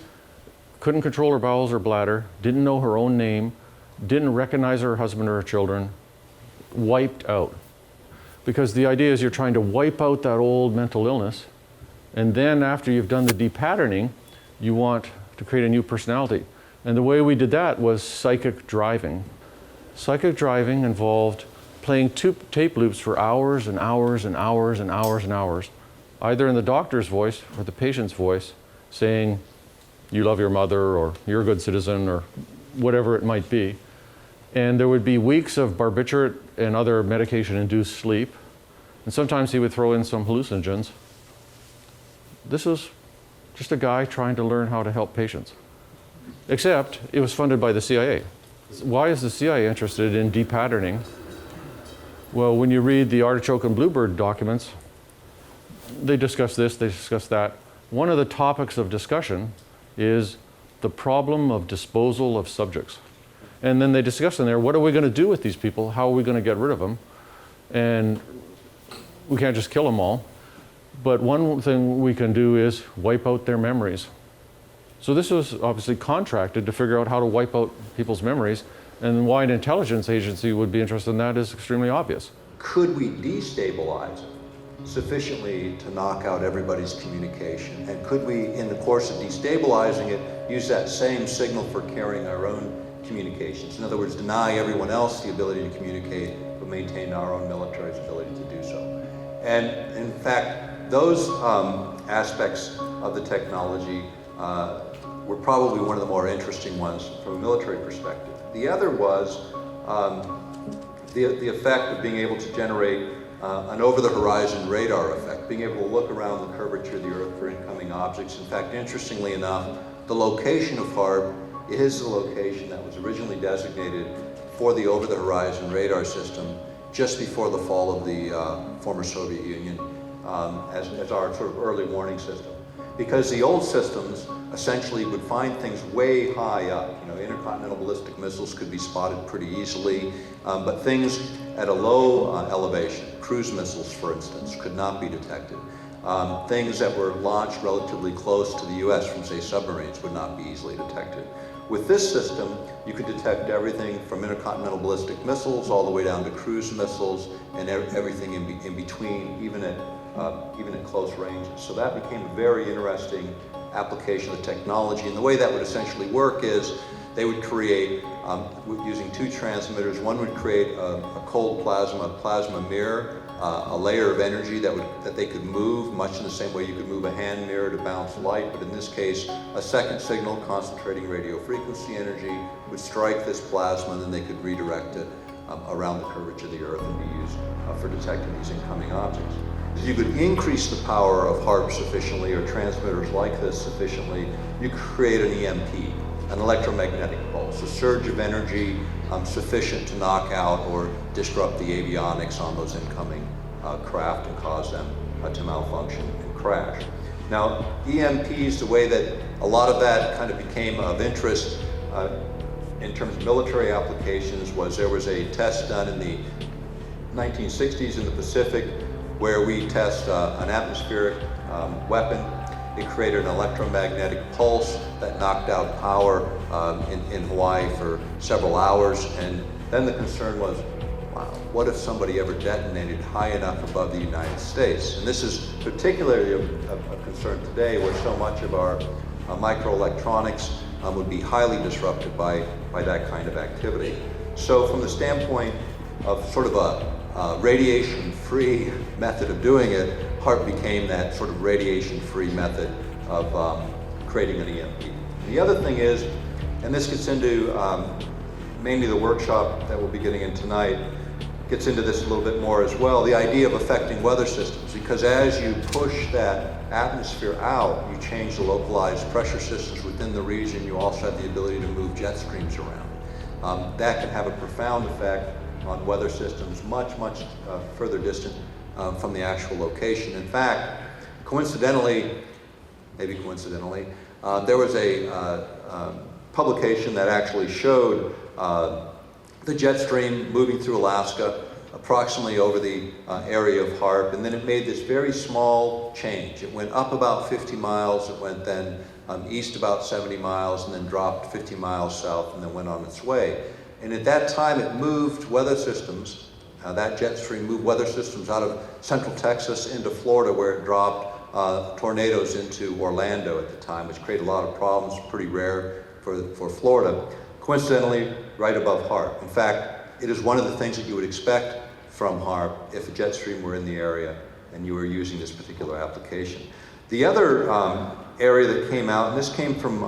Speaker 12: couldn't control her bowels or bladder, didn't know her own name, didn't recognize her husband or her children, wiped out. Because the idea is you're trying to wipe out that old mental illness, and then after you've done the depatterning, you want to create a new personality. And the way we did that was psychic driving. Psychic driving involved playing 2 tape loops for hours and hours and hours and hours and hours, either in the doctor's voice or the patient's voice, saying, you love your mother, or you're a good citizen, or whatever it might be. And there would be weeks of barbiturate and other medication-induced sleep. And sometimes he would throw in some hallucinogens. This was just a guy trying to learn how to help patients. Except it was funded by the CIA. Why is the CIA interested in depatterning? Well, when you read the Artichoke and Bluebird documents, they discuss this, they discuss that. One of the topics of discussion is the problem of disposal of subjects. And then they discuss in there, what are we going to do with these people? How are we going to get rid of them? And we can't just kill them all. But one thing we can do is wipe out their memories. So this was obviously contracted to figure out how to wipe out people's memories. And why an intelligence agency would be interested in that is extremely obvious.
Speaker 1: Could we destabilize it sufficiently to knock out everybody's communication? And could we, in the course of destabilizing it, use that same signal for carrying our own communications? In other words, deny everyone else the ability to communicate, but maintain our own military's ability to do so. And in fact, those aspects of the technology were probably one of the more interesting ones from a military perspective. The other was the effect of being able to generate an over-the-horizon radar effect, being able to look around the curvature of the Earth for incoming objects. In fact, interestingly enough, the location of Haarp is the location that was originally designated for the over-the-horizon radar system just before the fall of the former Soviet Union as our sort of early warning system. Because the old systems essentially would find things way high up. You know, intercontinental ballistic missiles could be spotted pretty easily, but things at a low elevation, cruise missiles, for instance, could not be detected. Things that were launched relatively close to the US from, say, submarines would not be easily detected. With this system, you could detect everything from intercontinental ballistic missiles all the way down to cruise missiles and everything in between, even at close ranges. So that became a very interesting application of technology. And the way that would essentially work is they would create, using 2 transmitters, one would create a cold plasma mirror, a layer of energy that they could move, much in the same way you could move a hand mirror to bounce light, but in this case, a second signal concentrating radio frequency energy would strike this plasma, and then they could redirect it around the curvature of the Earth and be used for detecting these incoming objects. If you could increase the power of Haarp sufficiently, or transmitters like this sufficiently, you could create an EMP, an electromagnetic pulse, a surge of energy sufficient to knock out or disrupt the avionics on those incoming craft and cause them to malfunction and crash. Now, EMPs, the way that a lot of that kind of became of interest in terms of military applications was there was a test done in the 1960s in the Pacific where we test an atmospheric weapon. It created an electromagnetic pulse that knocked out power in Hawaii for several hours. And then the concern was, wow, what if somebody ever detonated high enough above the United States? And this is particularly of concern today, where so much of our microelectronics would be highly disrupted by that kind of activity. So from the standpoint of sort of a radiation-free method of doing it, Haarp became that sort of radiation-free method of creating an EMP. The other thing is, and this gets into mainly the workshop that we'll be getting in tonight, gets into this a little bit more as well, the idea of affecting weather systems, because as you push that atmosphere out, you change the localized pressure systems within the region. You also have the ability to move jet streams around. That can have a profound effect on weather systems much further distant from the actual location. In fact, coincidentally, maybe coincidentally, there was a publication that actually showed the jet stream moving through Alaska approximately over the area of Haarp, and then it made this very small change. It went up about 50 miles, it went then east about 70 miles, and then dropped 50 miles south, and then went on its way. And at that time it moved weather systems, that jet stream moved weather systems out of central Texas into Florida, where it dropped tornadoes into Orlando at the time, which created a lot of problems, pretty rare for Florida. Coincidentally, right above Haarp. In fact, it is one of the things that you would expect from Haarp if a jet stream were in the area and you were using this particular application. The other area that came out, and this came from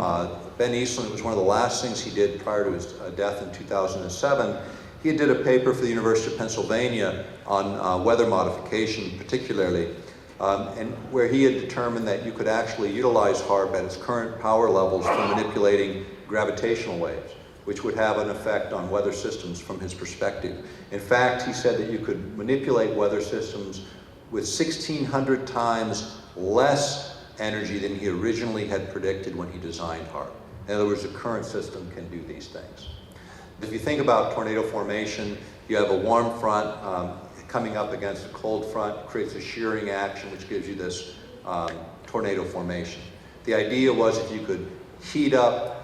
Speaker 1: Ben Eastland, it was one of the last things he did prior to his death in 2007. He did a paper for the University of Pennsylvania on weather modification particularly, and where he had determined that you could actually utilize Haarp at its current power levels for manipulating gravitational waves, which would have an effect on weather systems from his perspective. In fact, he said that you could manipulate weather systems with 1,600 times less energy than he originally had predicted when he designed Haarp. In other words, the current system can do these things. If you think about tornado formation, you have a warm front coming up against a cold front, creates a shearing action, which gives you this tornado formation. The idea was if you could heat up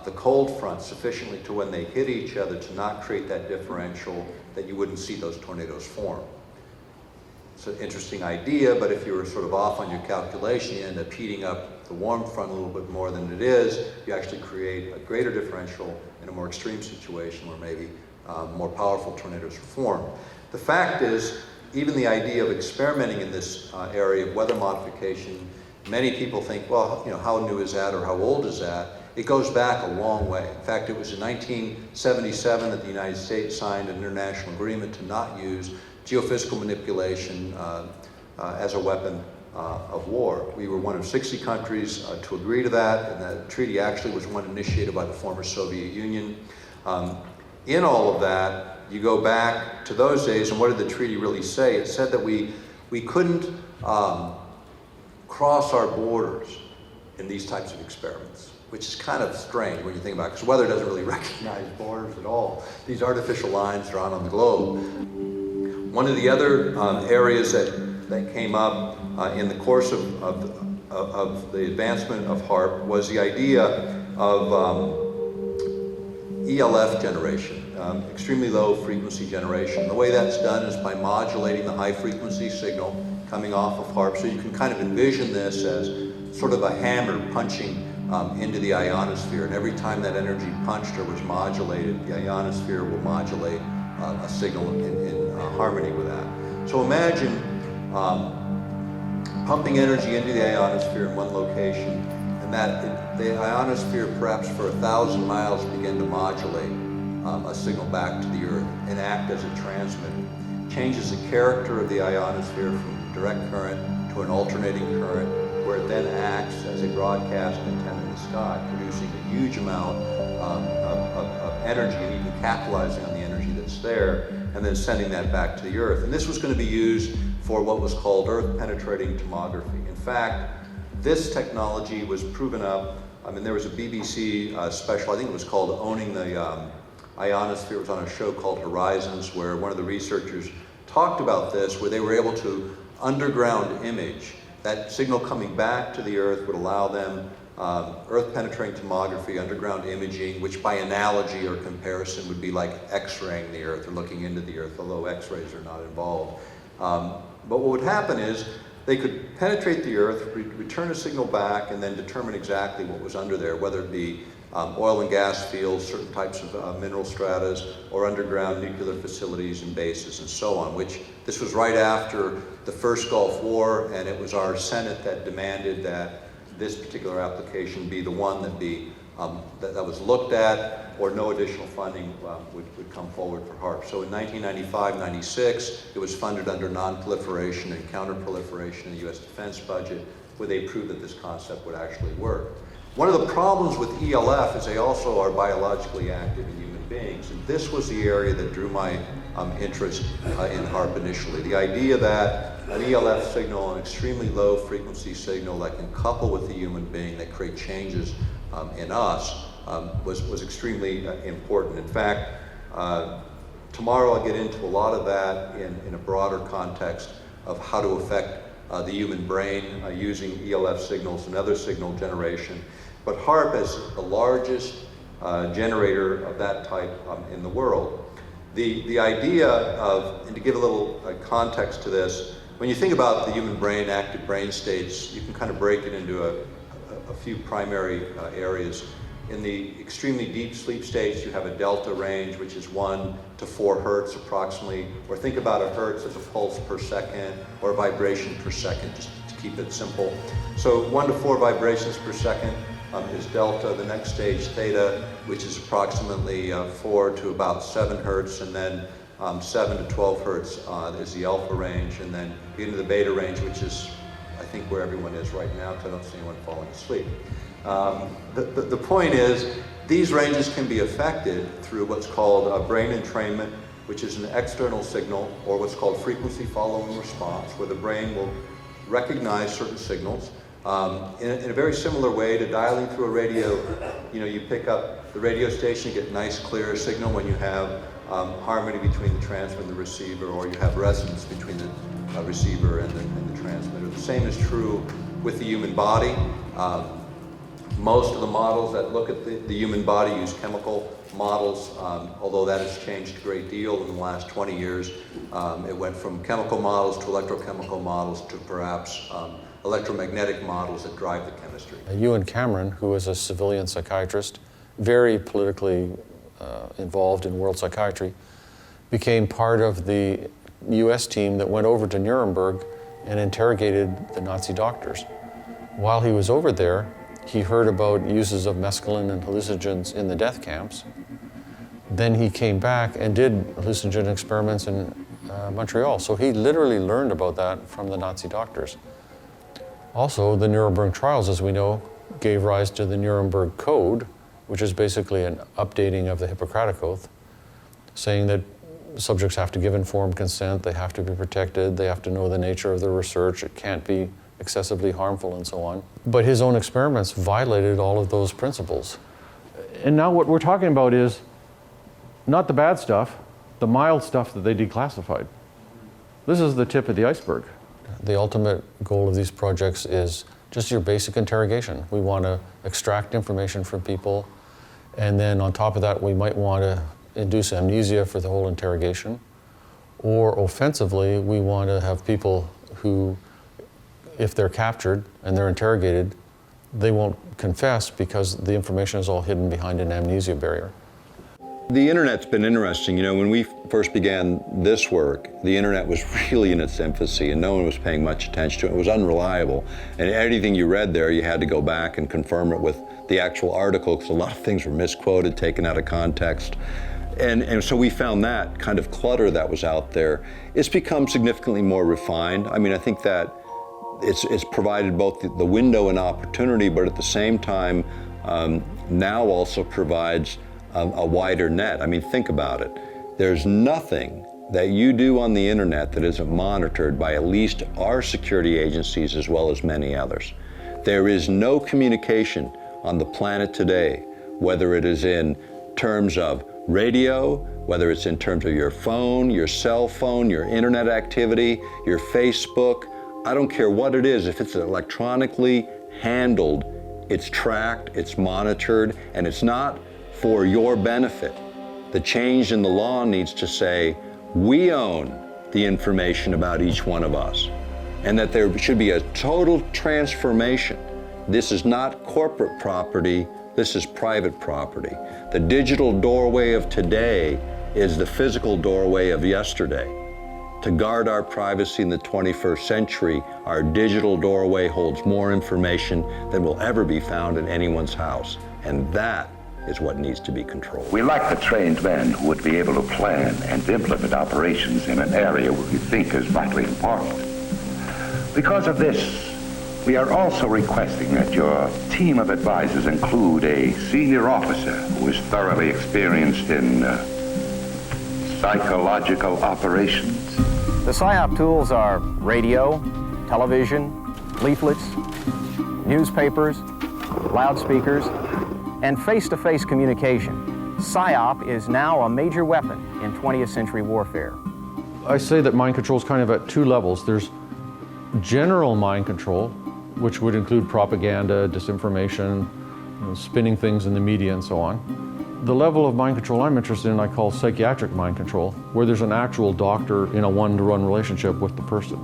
Speaker 1: the cold front sufficiently to when they hit each other to not create that differential, that you wouldn't see those tornadoes form. It's an interesting idea, but if you were sort of off on your calculation, you end up heating up the warm front a little bit more than it is. You actually create a greater differential in a more extreme situation where maybe more powerful tornadoes are formed. The fact is, even the idea of experimenting in this area of weather modification, many people think, well, how new is that, or how old is that? It goes back a long way. In fact, it was in 1977 that the United States signed an international agreement to not use geophysical manipulation as a weapon of war. We were one of 60 countries to agree to that, and that treaty actually was one initiated by the former Soviet Union. In all of that, you go back to those days, and what did the treaty really say? It said that we couldn't cross our borders in these types of experiments, which is kind of strange when you think about it, because weather doesn't really recognize borders at all. These artificial lines drawn on the globe. One of the other areas that came up in the course of the advancement of Haarp was the idea of ELF generation, extremely low frequency generation. The way that's done is by modulating the high frequency signal coming off of Haarp. So you can kind of envision this as sort of a hammer punching into the ionosphere, and every time that energy punched or was modulated, the ionosphere will modulate a signal in harmony with that. So imagine pumping energy into the ionosphere in one location, and that the ionosphere perhaps for 1,000 miles begin to modulate a signal back to the Earth and act as a transmitter. Changes the character of the ionosphere from direct current to an alternating current, where it then acts as a broadcast antenna in the sky, producing a huge amount of energy and even capitalizing on the energy that's there, and then sending that back to the Earth. And this was going to be used for what was called Earth-penetrating tomography. In fact, this technology was proven up. I mean, there was a BBC special, I think it was called Owning the Ionosphere. It was on a show called Horizons, where one of the researchers talked about this, where they were able to underground image. That signal coming back to the Earth would allow them earth-penetrating tomography, underground imaging, which by analogy or comparison would be like X-raying the Earth or looking into the Earth, although X-rays are not involved. But what would happen is they could penetrate the Earth, return a signal back, and then determine exactly what was under there, whether it be oil and gas fields, certain types of mineral stratas, or underground nuclear facilities and bases and so on, which this was right after the first Gulf War, and it was our Senate that demanded that this particular application be the one that was looked at, or no additional funding would come forward for Haarp. So in 1995-96, it was funded under non-proliferation and counter-proliferation in the U.S. defense budget, where they proved that this concept would actually work. One of the problems with ELF is they also are biologically active in human beings, and this was the area that drew my interest in Haarp initially. The idea that an ELF signal, an extremely low frequency signal that can couple with the human being that create changes in us was extremely important. In fact, tomorrow I'll get into a lot of that in a broader context of how to affect the human brain using ELF signals and other signal generation. But Haarp is the largest generator of that type in the world. The idea of, and to give a little context to this, when you think about the human brain, active brain states, you can kind of break it into a few primary areas. In the extremely deep sleep states, you have a delta range, which is 1 to 4 hertz approximately, or think about a hertz as a pulse per second or a vibration per second, just to keep it simple. So 1 to 4 vibrations per second is delta. The next stage, theta, which is approximately 4 to about 7 hertz, and then 7 to 12 hertz is the alpha range, and then you get into the beta range, which is, I think, where everyone is right now, because I don't see anyone falling asleep. The point is, these ranges can be affected through what's called brain entrainment, which is an external signal, or what's called frequency following response, where the brain will recognize certain signals in a very similar way to dialing through a radio. You know, you pick up the radio station, you get a nice clear signal when you have harmony between the transmitter and the receiver, or you have resonance between the receiver and the transmitter. The same is true with the human body. Most of the models that look at the human body use chemical models, although that has changed a great deal in the last 20 years. It went from chemical models to electrochemical models to perhaps electromagnetic models that drive the chemistry.
Speaker 3: Ewan Cameron, who was a civilian psychiatrist, very politically involved in world psychiatry, became part of the US team that went over to Nuremberg and interrogated the Nazi doctors. While he was over there, he heard about uses of mescaline and hallucinogens in the death camps. Then he came back and did hallucinogen experiments in Montreal. So he literally learned about that from the Nazi doctors. Also, the Nuremberg trials, as we know, gave rise to the Nuremberg Code, which is basically an updating of the Hippocratic Oath, saying that subjects have to give informed consent, they have to be protected, they have to know the nature of the research, it can't be excessively harmful, and so on. But his own experiments violated all of those principles.
Speaker 12: And now what we're talking about is not the bad stuff, the mild stuff that they declassified. This is the tip of the iceberg.
Speaker 3: The ultimate goal of these projects is just your basic interrogation. We want to extract information from people, and then on top of that, we might want to induce amnesia for the whole interrogation. Or offensively, we want to have people who, if they're captured and they're interrogated, they won't confess because the information is all hidden behind an amnesia barrier.
Speaker 1: The internet's been interesting. You know, when we first began this work, the internet was really in its infancy and no one was paying much attention to it. It was unreliable. And anything you read there, you had to go back and confirm it with the actual article, because a lot of things were misquoted, taken out of context. And so we found that kind of clutter that was out there. It's become significantly more refined. I mean, I think that it's provided both the window and opportunity, but at the same time, now also provides a wider net. I mean, think about it. There's nothing that you do on the internet that isn't monitored by at least our security agencies as well as many others. There is no communication on the planet today, whether it is in terms of radio, whether it's in terms of your phone, your cell phone, your internet activity, your Facebook. I don't care what it is, if it's electronically handled it's tracked, it's monitored, and it's not for your benefit. The change in the law needs to say, we own the information about each one of us, and that there should be a total transformation. This is not corporate property, this is private property. The digital doorway of today is the physical doorway of yesterday. To guard our privacy in the 21st century, our digital doorway holds more information than will ever be found in anyone's house, and that is what needs to be controlled.
Speaker 16: We lack the trained men who would be able to plan and implement operations in an area we think is vitally important. Because of this, we are also requesting that your team of advisors include a senior officer who is thoroughly experienced in psychological operations.
Speaker 17: The PSYOP tools are radio, television, leaflets, newspapers, loudspeakers, and face-to-face communication. PSYOP is now a major weapon in 20th century warfare.
Speaker 12: I say that mind control is kind of at two levels. There's general mind control, which would include propaganda, disinformation, spinning things in the media and so on. The level of mind control I'm interested in I call psychiatric mind control, where there's an actual doctor in a one-to-one relationship with the person.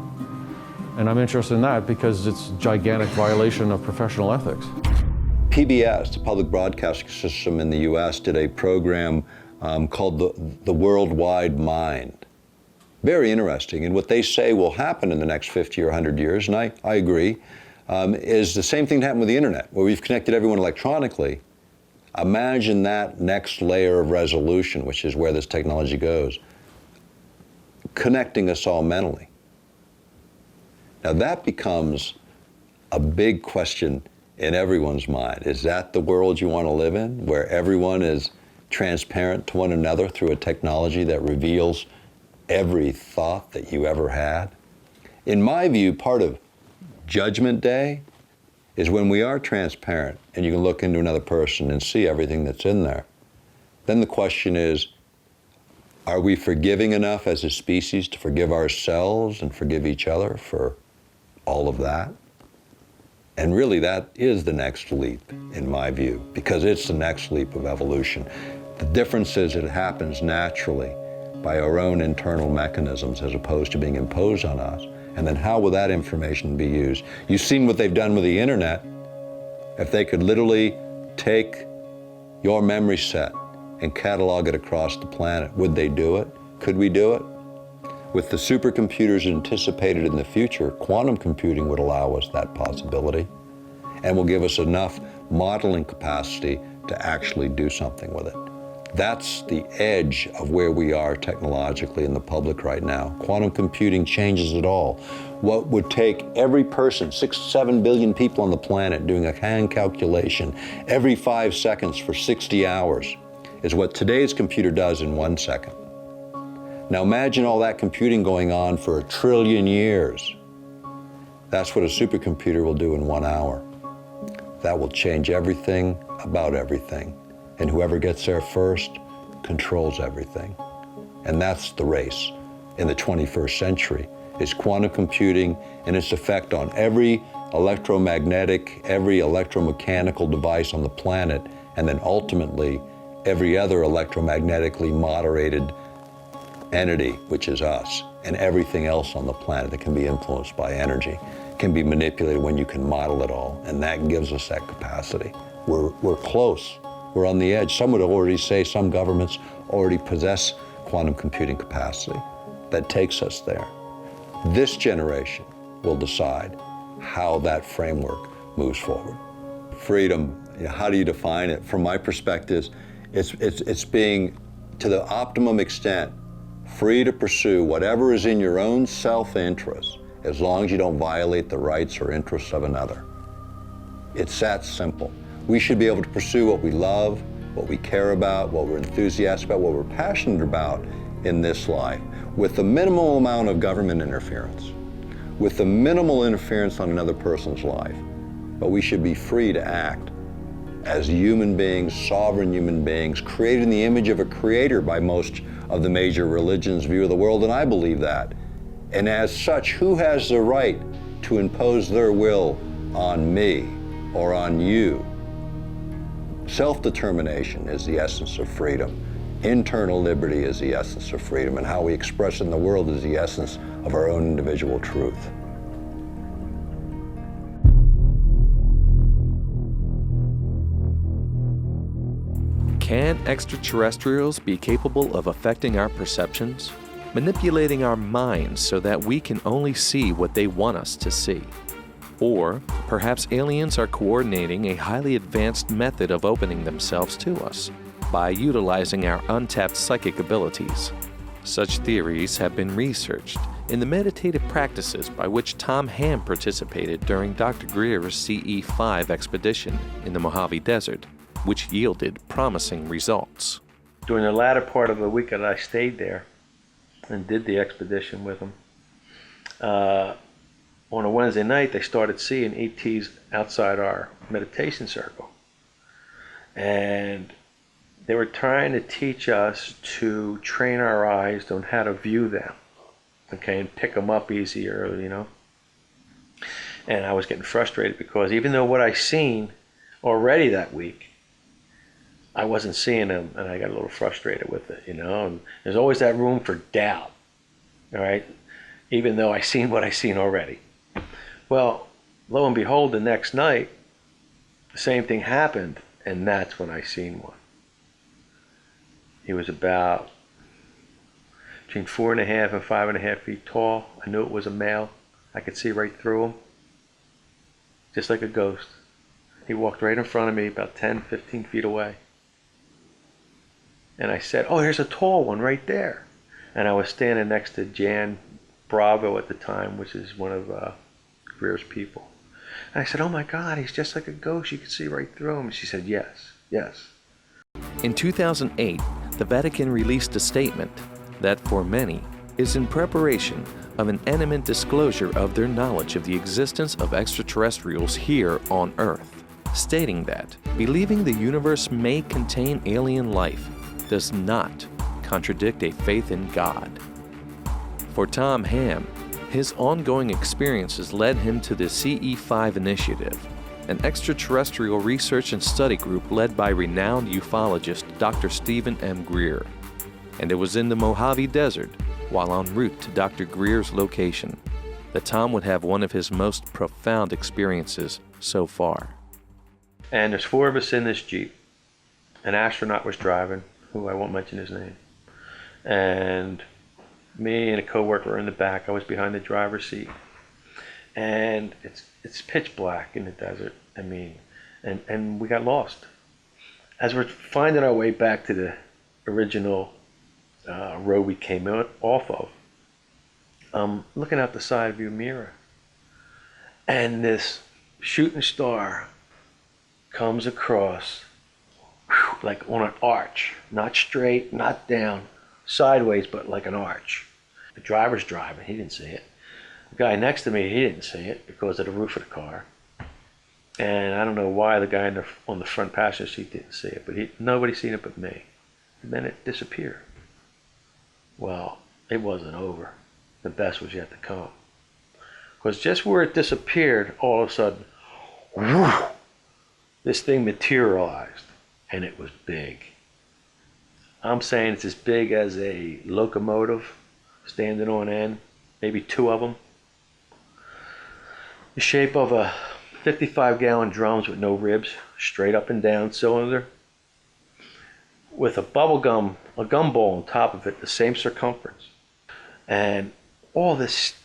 Speaker 12: And I'm interested in that because it's a gigantic violation of professional ethics.
Speaker 1: PBS, the Public Broadcasting System in the US, did a program called the Worldwide Mind. Very interesting, and what they say will happen in the next 50 or 100 years, and I agree, is the same thing that happened with the internet, where we've connected everyone electronically. Imagine that next layer of resolution, which is where this technology goes, connecting us all mentally. Now that becomes a big question in everyone's mind. Is that the world you want to live in, where everyone is transparent to one another through a technology that reveals every thought that you ever had? In my view, part of Judgment Day is when we are transparent and you can look into another person and see everything that's in there. Then the question is, are we forgiving enough as a species to forgive ourselves and forgive each other for all of that? And really that is the next leap, in my view, because it's the next leap of evolution. The difference is it happens naturally by our own internal mechanisms as opposed to being imposed on us. And then how will that information be used? You've seen what they've done with the internet. If they could literally take your memory set and catalog it across the planet, would they do it? Could we do it? With the supercomputers anticipated in the future, quantum computing would allow us that possibility and will give us enough modeling capacity to actually do something with it. That's the edge of where we are technologically in the public right now. Quantum computing changes it all. What would take every person, 6-7 billion people on the planet, doing a hand calculation every 5 seconds for 60 hours is what today's computer does in 1 second. Now imagine all that computing going on for 1 trillion years. That's what a supercomputer will do in 1 hour. That will change everything about everything. And whoever gets there first controls everything. And that's the race in the 21st century, is quantum computing and its effect on every electromagnetic, every electromechanical device on the planet, and then ultimately every other electromagnetically moderated entity, which is us, and everything else on the planet that can be influenced by energy, can be manipulated when you can model it all, and that gives us that capacity. We're close. We're on the edge. Some would already say some governments already possess quantum computing capacity that takes us there. This generation will decide how that framework moves forward. Freedom, how do you define it? From my perspective, it's being, to the optimum extent, free to pursue whatever is in your own self-interest, as long as you don't violate the rights or interests of another. It's that simple. We should be able to pursue what we love, what we care about, what we're enthusiastic about, what we're passionate about in this life, with the minimal amount of government interference, with the minimal interference on another person's life. But we should be free to act as human beings, sovereign human beings, created in the image of a creator by most of the major religions' view of the world, and I believe that. And as such, who has the right to impose their will on me? or on you. Self-determination is the essence of freedom. Internal liberty is the essence of freedom, and how we express in the world is the essence of our own individual truth.
Speaker 18: Can extraterrestrials be capable of affecting our perceptions, manipulating our minds so that we can only see what they want us to see? Or perhaps aliens are coordinating a highly advanced method of opening themselves to us by utilizing our untapped psychic abilities. Such theories have been researched in the meditative practices by which Tom Ham participated during Dr. Greer's CE5 expedition in the Mojave Desert, which yielded promising results.
Speaker 19: During the latter part of the week that I stayed there and did the expedition with them, on a Wednesday night they started seeing ETs outside our meditation circle. And they were trying to teach us to train our eyes on how to view them, okay, and pick them up easier, you know. And I was getting frustrated because even though what I seen already that week, I wasn't seeing them, and I got a little frustrated with it, you know. And there's always that room for doubt, all right, even though I seen what I seen already. Well, lo and behold, the next night, the same thing happened, and that's when I seen one. He was about between 4.5 and 5.5 feet tall. I knew it was a male. I could see right through him, just like a ghost. He walked right in front of me, about 10, 15 feet away. And I said, oh, here's a tall one right there. And I was standing next to Jan Bravo at the time, which is one of Greer's people. And I said, oh my God, he's just like a ghost. You can see right through him. And she said, yes, yes.
Speaker 18: In 2008, the Vatican released a statement that, for many, is in preparation of an imminent disclosure of their knowledge of the existence of extraterrestrials here on Earth, stating that believing the universe may contain alien life does not contradict a faith in God. For Tom Ham, his ongoing experiences led him to the CE5 initiative, an extraterrestrial research and study group led by renowned ufologist Dr. Stephen M. Greer. And it was in the Mojave Desert, while en route to Dr. Greer's location, that Tom would have one of his most profound experiences so far.
Speaker 19: And there's 4 of us in this Jeep. An astronaut was driving, who I won't mention his name. And me and a coworker were in the back. I was behind the driver's seat. And it's pitch black in the desert. I mean, and we got lost. As we're finding our way back to the original road we came off of, I'm looking out the side view mirror. And this shooting star comes across like on an arch, not straight, not down, sideways, but like an arch. The driver's driving, he didn't see it. The guy next to me, he didn't see it because of the roof of the car. And I don't know why the guy on the front passenger seat didn't see it, but nobody seen it but me. And then it disappeared. Well, it wasn't over. The best was yet to come. Because just where it disappeared, all of a sudden, whoo, this thing materialized, and it was big. I'm saying it's as big as a locomotive standing on end, maybe 2 of them. The shape of a 55-gallon drums with no ribs, straight up and down cylinder, with a gumball on top of it, the same circumference. And all this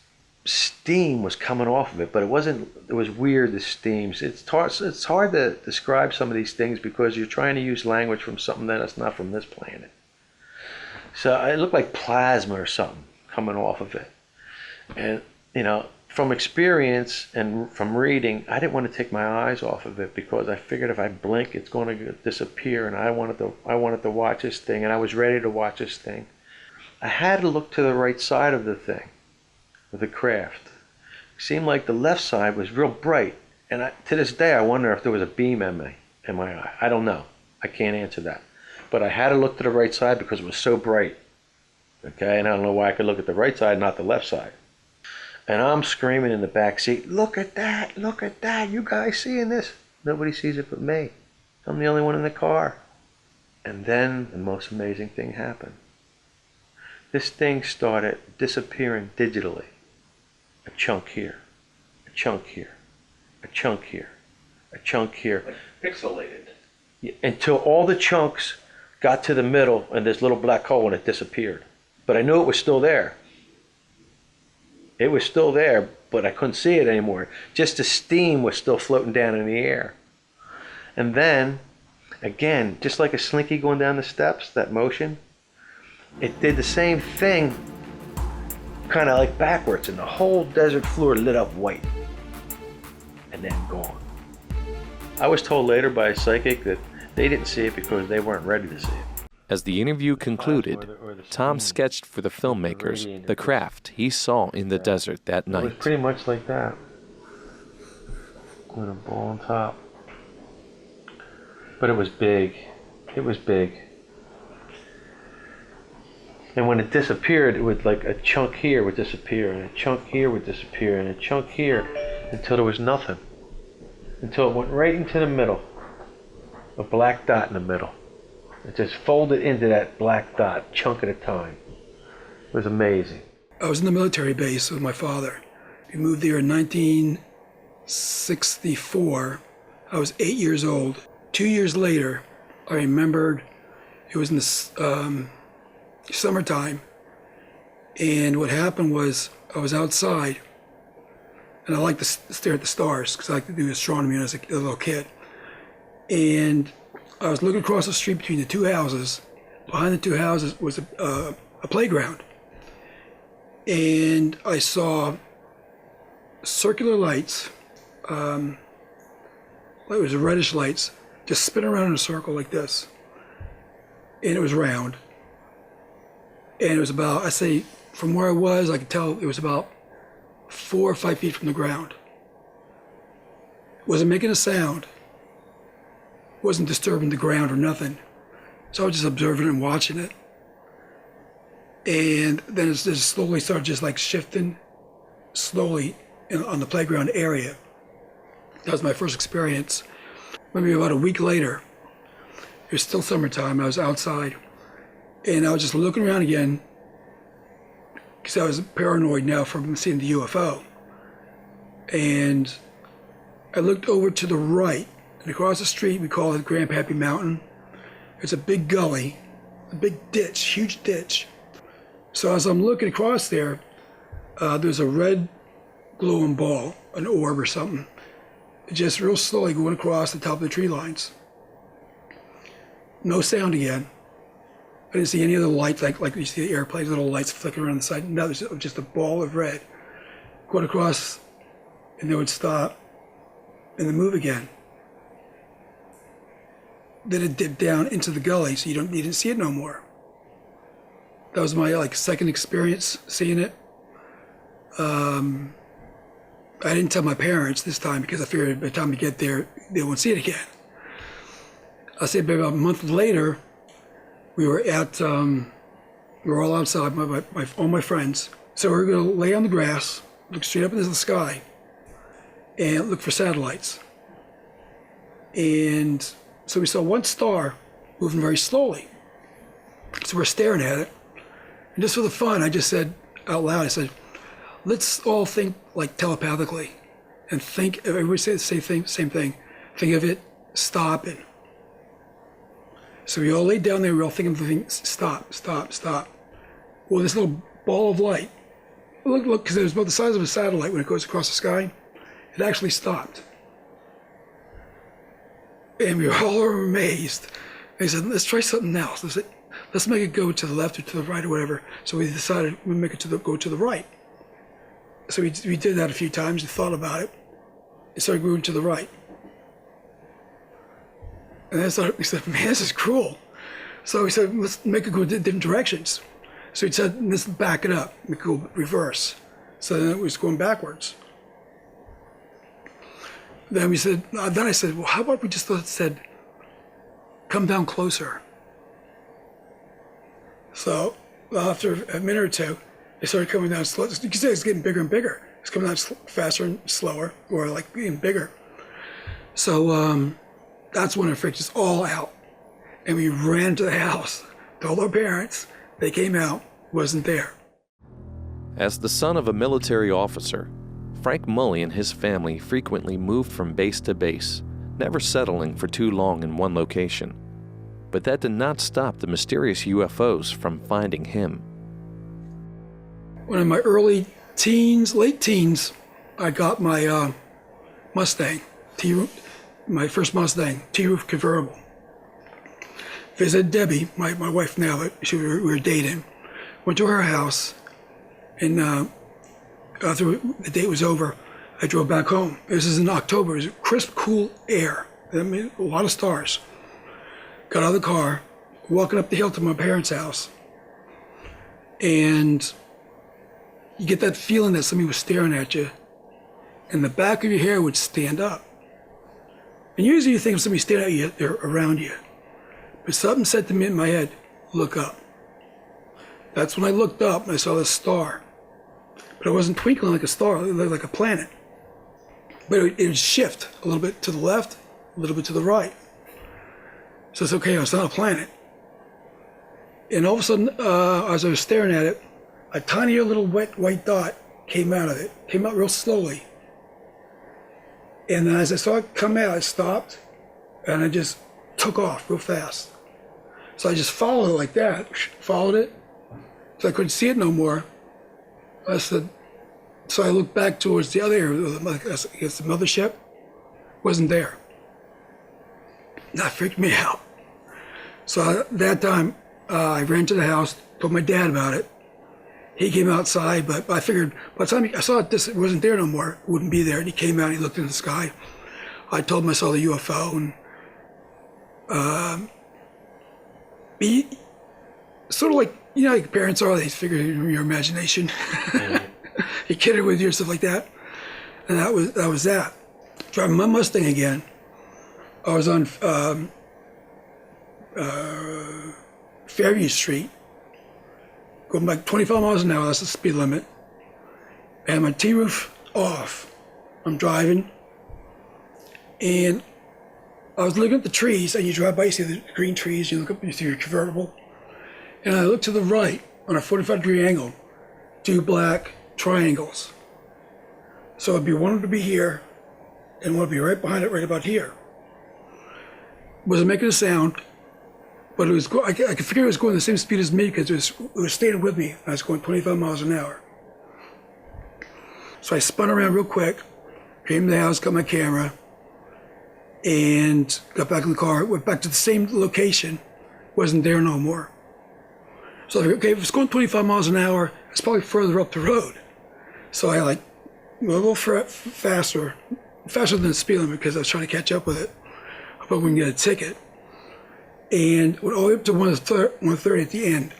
Speaker 19: steam was coming off of it, but it was weird, the steams. It's hard to describe some of these things because you're trying to use language from something that's not from this planet. So it looked like plasma or something coming off of it. And, you know, from experience and from reading, I didn't want to take my eyes off of it because I figured if I blink, it's going to disappear, and I wanted to watch this thing, and I was ready to watch this thing. I had to look to the right side of the thing, of the craft. It seemed like the left side was real bright, and to this day I wonder if there was a beam in my eye. I don't know. I can't answer that. But I had to look to the right side because it was so bright. Okay, and I don't know why I could look at the right side, not the left side. And I'm screaming in the back seat, look at that, you guys seeing this? Nobody sees it but me. I'm the only one in the car. And then the most amazing thing happened. This thing started disappearing digitally. A chunk here, a chunk here, a chunk here, a chunk here.
Speaker 2: Like pixelated.
Speaker 19: Until all the chunks got to the middle and this little black hole and it disappeared. But I knew it was still there. It was still there, but I couldn't see it anymore. Just the steam was still floating down in the air. And then, again, just like a slinky going down the steps, that motion, it did the same thing, kind of like backwards, and the whole desert floor lit up white. And then gone. I was told later by a psychic that they didn't see it because they weren't ready to see it.
Speaker 18: As the interview concluded, Tom sketched for the filmmakers the craft he saw in the desert that
Speaker 19: It was
Speaker 18: night.
Speaker 19: pretty much like that, with a ball on top. But it was big. It was big. And when it disappeared, it would, like, a chunk here would disappear, and a chunk here would disappear, and a chunk here, until there was nothing. Until it went right into the middle. A black dot in the middle. It just folded into that black dot, chunk at a time. It was amazing.
Speaker 20: I was in the military base with my father. We moved there in 1964. I was 8 years old. 2 years later, I remembered it was in the summertime. And what happened was I was outside, and I like to stare at the stars because I like to do astronomy when I was a little kid. And I was looking across the street between the two houses. Behind the two houses was a playground. And I saw circular lights, it was reddish lights, just spin around in a circle like this. And it was round. And it was about, I say, from where I was, I could tell it was about 4 or 5 feet from the ground. It wasn't making a sound. Wasn't disturbing the ground or nothing. So I was just observing and watching it. And then it just slowly started just like shifting slowly on the playground area. That was my first experience. Maybe about a week later, it was still summertime, I was outside, and I was just looking around again because I was paranoid now from seeing the UFO. And I looked over to the right, and across the street, we call it Grandpappy Mountain. It's a big gully, a big ditch, huge ditch. So as I'm looking across there, there's a red glowing ball, an orb or something, just real slowly going across the top of the tree lines. No sound again. I didn't see any of the lights, like you see the airplanes, little lights flickering around the side. No, there's just a ball of red going across, and they would stop and then move again. Then it dipped down into the gully, so you didn't see it no more. That was my second experience seeing it. I didn't tell my parents this time because I figured by the time we get there, they won't see it again. I say about a month later, we were all outside, all my friends. So we were gonna lay on the grass, look straight up into the sky, and look for satellites. And so we saw one star moving very slowly. So we're staring at it. And just for the fun, I just said out loud, I said, let's all think like telepathically and think, everybody say the same thing, think of it stopping. So we all laid down there, we were all thinking of the thing, stop, stop, stop. Well, this little ball of light, look, because it was about the size of a satellite when it goes across the sky, it actually stopped. And we were all amazed. And he said, let's try something else. Let's make it go to the left or to the right or whatever. So we decided we'd make it go to the right. So we did that a few times and thought about it. It started moving to the right. And we said, man, this is cruel. So we said, let's make it go in different directions. So he said, let's back it up, make it go reverse. So then it was going backwards. Then I said, well, how about we just said, come down closer. So after a minute or two, it started coming down slow. You can see it's getting bigger and bigger. It's coming down faster and slower, or like getting bigger. So that's when it freaked us all out. And we ran to the house, told our parents, they came out, wasn't there.
Speaker 18: As the son of a military officer, Frank Mully and his family frequently moved from base to base, never settling for too long in one location. But that did not stop the mysterious UFOs from finding him.
Speaker 20: When in my early teens, late teens, I got my Mustang, my first Mustang, T-roof convertible. Visited Debbie, my wife now, but we were dating. Went to her house, and after the date was over, I drove back home. This is in October. It was crisp, cool air. I mean, a lot of stars. Got out of the car, walking up the hill to my parents' house, and you get that feeling that somebody was staring at you, and the back of your hair would stand up. And usually you think of somebody staring at you, they're around you. But something said to me in my head, look up. That's when I looked up and I saw this star. But it wasn't twinkling like a star, it looked like a planet. But it would shift a little bit to the left, a little bit to the right. So it's okay, it's not a planet. And all of a sudden, as I was staring at it, a tiny little wet white dot came out of it, came out real slowly. And then as I saw it come out, I stopped and I just took off real fast. So I just followed it like that, followed it, so I couldn't see it no more. So I looked back towards the other area, I guess the mothership, wasn't there. That freaked me out. So at that time, I ran to the house, told my dad about it. He came outside, but I figured by the time I saw it wasn't there no more, it wouldn't be there. And he came out, he looked in the sky. I told him I saw the UFO, and he, sort of like, you know, like parents are, they figure in your imagination. You kidded with you or stuff like that. And that was that. Driving my Mustang again. I was on Fairview Street, going like 25 miles an hour, that's the speed limit. And my T-roof off. I'm driving, and I was looking at the trees, and you drive by, you see the green trees, you look up, you see your convertible. And I look to the right on a 45-degree angle, 2 black triangles. So it'd be one to be here, and one would be right behind it, right about here. Wasn't making a sound, but it was. I could figure it was going the same speed as me because it was staying with me. I was going 25 miles an hour. So I spun around real quick, came to the house, got my camera, and got back in the car. Went back to the same location, wasn't there no more. So I figured, okay, if it's going 25 miles an hour, it's probably further up the road. So I went a little faster than the speed limit because I was trying to catch up with it. I thought we can get a ticket. And went all the way up to 130 at the end.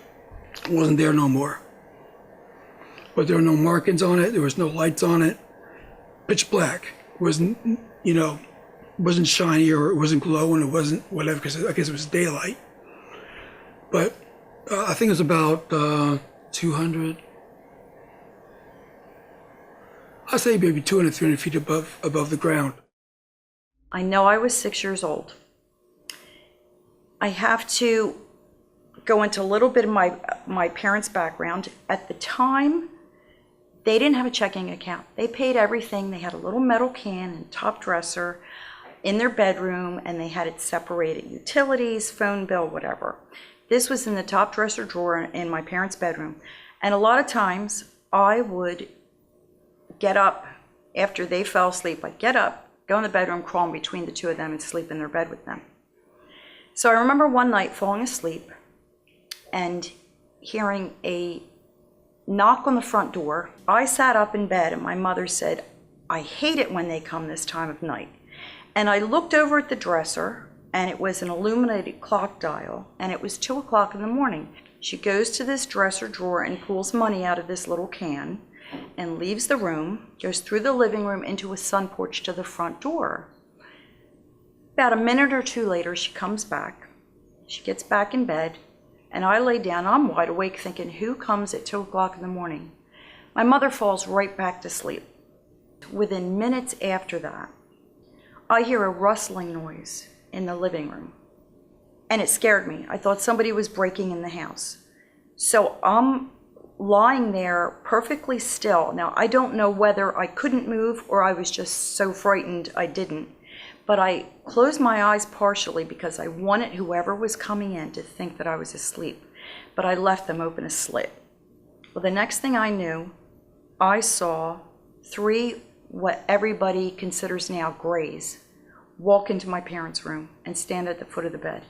Speaker 20: It wasn't there no more. But there were no markings on it. There was no lights on it. Pitch black. It wasn't, wasn't shiny or it wasn't glowing. It wasn't whatever, because I guess it was daylight. But I think it was about 200. I'd say maybe 200, 300 feet above the ground.
Speaker 21: I know I was 6 years old. I have to go into a little bit of my parents' background. At the time, they didn't have a checking account. They paid everything. They had a little metal can and top dresser in their bedroom, and they had it separated: utilities, phone bill, whatever. This was in the top dresser drawer in my parents' bedroom. And a lot of times, I would get up after they fell asleep. I'd get up, go in the bedroom, crawl in between the two of them, and sleep in their bed with them. So I remember one night falling asleep and hearing a knock on the front door. I sat up in bed and my mother said, "I hate it when they come this time of night." And I looked over at the dresser, and it was an illuminated clock dial, and it was 2 o'clock in the morning. She goes to this dresser drawer and pulls money out of this little can and leaves the room, goes through the living room into a sun porch to the front door. About a minute or two later, she comes back. She gets back in bed, and I lay down. I'm wide awake thinking, who comes at 2 o'clock in the morning? My mother falls right back to sleep. Within minutes after that, I hear a rustling noise in the living room, and it scared me. I thought somebody was breaking in the house. So I'm lying there perfectly still. Now, I don't know whether I couldn't move or I was just so frightened I didn't. But I closed my eyes partially because I wanted whoever was coming in to think that I was asleep. But I left them open a slit. Well, the next thing I knew, I saw 3 what everybody considers now grays walk into my parents' room and stand at the foot of the bed.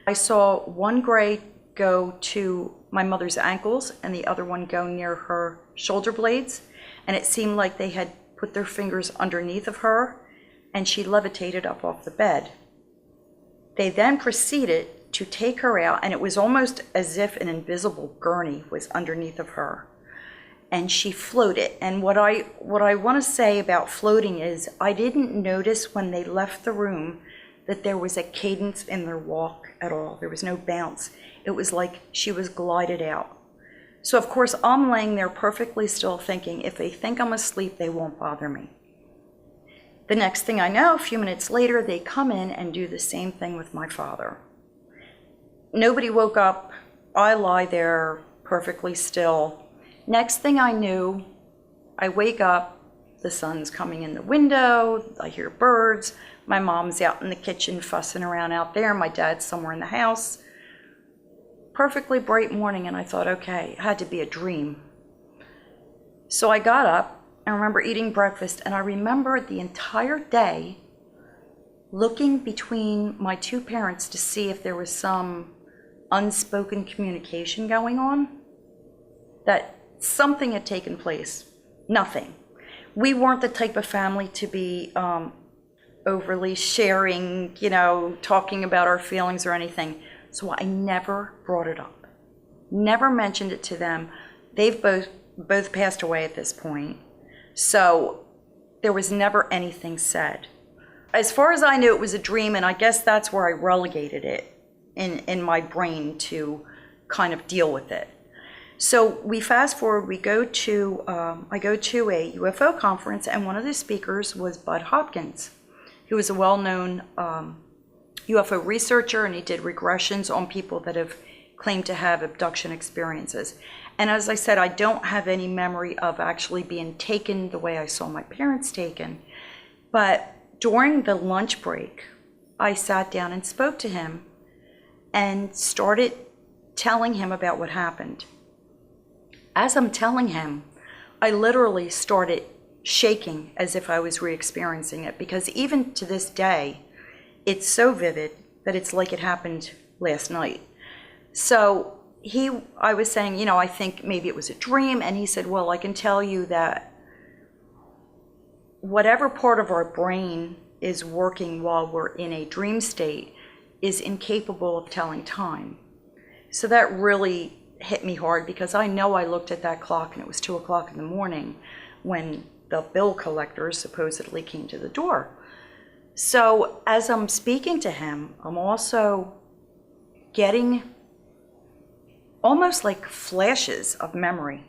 Speaker 21: I saw one gray go to my mother's ankles and the other one go near her shoulder blades, and it seemed like they had put their fingers underneath of her and she levitated up off the bed. They then proceeded to take her out, and it was almost as if an invisible gurney was underneath of her, and she floated. And what I want to say about floating is I didn't notice when they left the room that there was a cadence in their walk at all. There was no bounce. It was like she was glided out. So of course I'm laying there perfectly still thinking, if they think I'm asleep, they won't bother me. The next thing I know, a few minutes later, they come in and do the same thing with my father. Nobody woke up. I lie there perfectly still. Next thing I knew, I wake up, the sun's coming in the window, I hear birds, my mom's out in the kitchen fussing around out there, my dad's somewhere in the house. Perfectly bright morning, and I thought, okay, it had to be a dream. So I got up, I remember eating breakfast, and I remember the entire day looking between my 2 parents to see if there was some unspoken communication going on, that something had taken place. Nothing. We weren't the type of family to be overly sharing, talking about our feelings or anything. So I never brought it up. Never mentioned it to them. They've both passed away at this point. So there was never anything said. As far as I knew, it was a dream, and I guess that's where I relegated it in my brain to kind of deal with it. So we fast forward, I go to a UFO conference, and one of the speakers was Bud Hopkins, who was a well-known UFO researcher, and he did regressions on people that have claimed to have abduction experiences. And as I said, I don't have any memory of actually being taken the way I saw my parents taken. But during the lunch break, I sat down and spoke to him and started telling him about what happened. As I'm telling him, I literally started shaking as if I was re-experiencing it, because even to this day, it's so vivid that it's like it happened last night. So I was saying, I think maybe it was a dream, and he said, well, I can tell you that whatever part of our brain is working while we're in a dream state is incapable of telling time. So that really hit me hard, because I know I looked at that clock and it was 2 o'clock in the morning when the bill collectors supposedly came to the door. So as I'm speaking to him, I'm also getting almost like flashes of memory.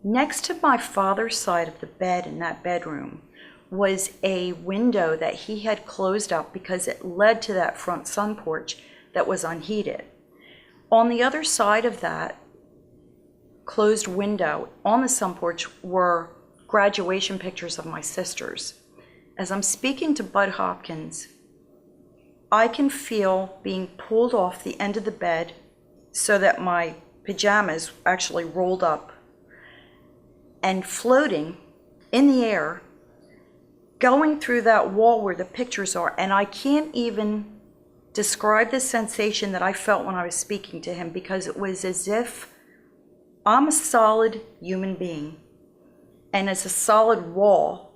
Speaker 21: Next to my father's side of the bed in that bedroom was a window that he had closed up because it led to that front sun porch that was unheated. On the other side of that closed window on the sun porch were graduation pictures of my sisters. As I'm speaking to Bud Hopkins, I can feel being pulled off the end of the bed so that my pajamas actually rolled up and floating in the air, going through that wall where the pictures are. And I can't even describe the sensation that I felt when I was speaking to him, because it was as if I'm a solid human being, and as a solid wall,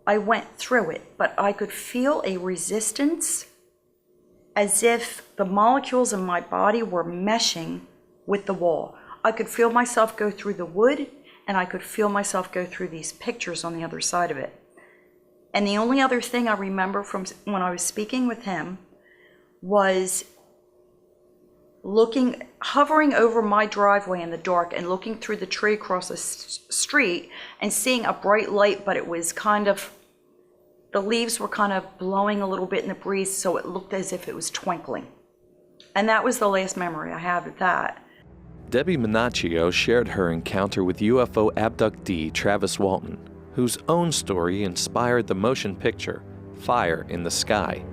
Speaker 21: I went through it, but I could feel a resistance as if the molecules in my body were meshing with the wall. I could feel myself go through the wood, and I could feel myself go through these pictures on the other side of it. And the only other thing I remember from when I was speaking with him was hovering over my driveway in the dark and looking through the tree across the street and seeing a bright light, but it was kind of the leaves were kind of blowing a little bit in the breeze, so it looked as if it was twinkling. And that was the last memory I have of that.
Speaker 18: Debbie Minaccio shared her encounter with UFO abductee Travis Walton, whose own story inspired the motion picture Fire in the Sky.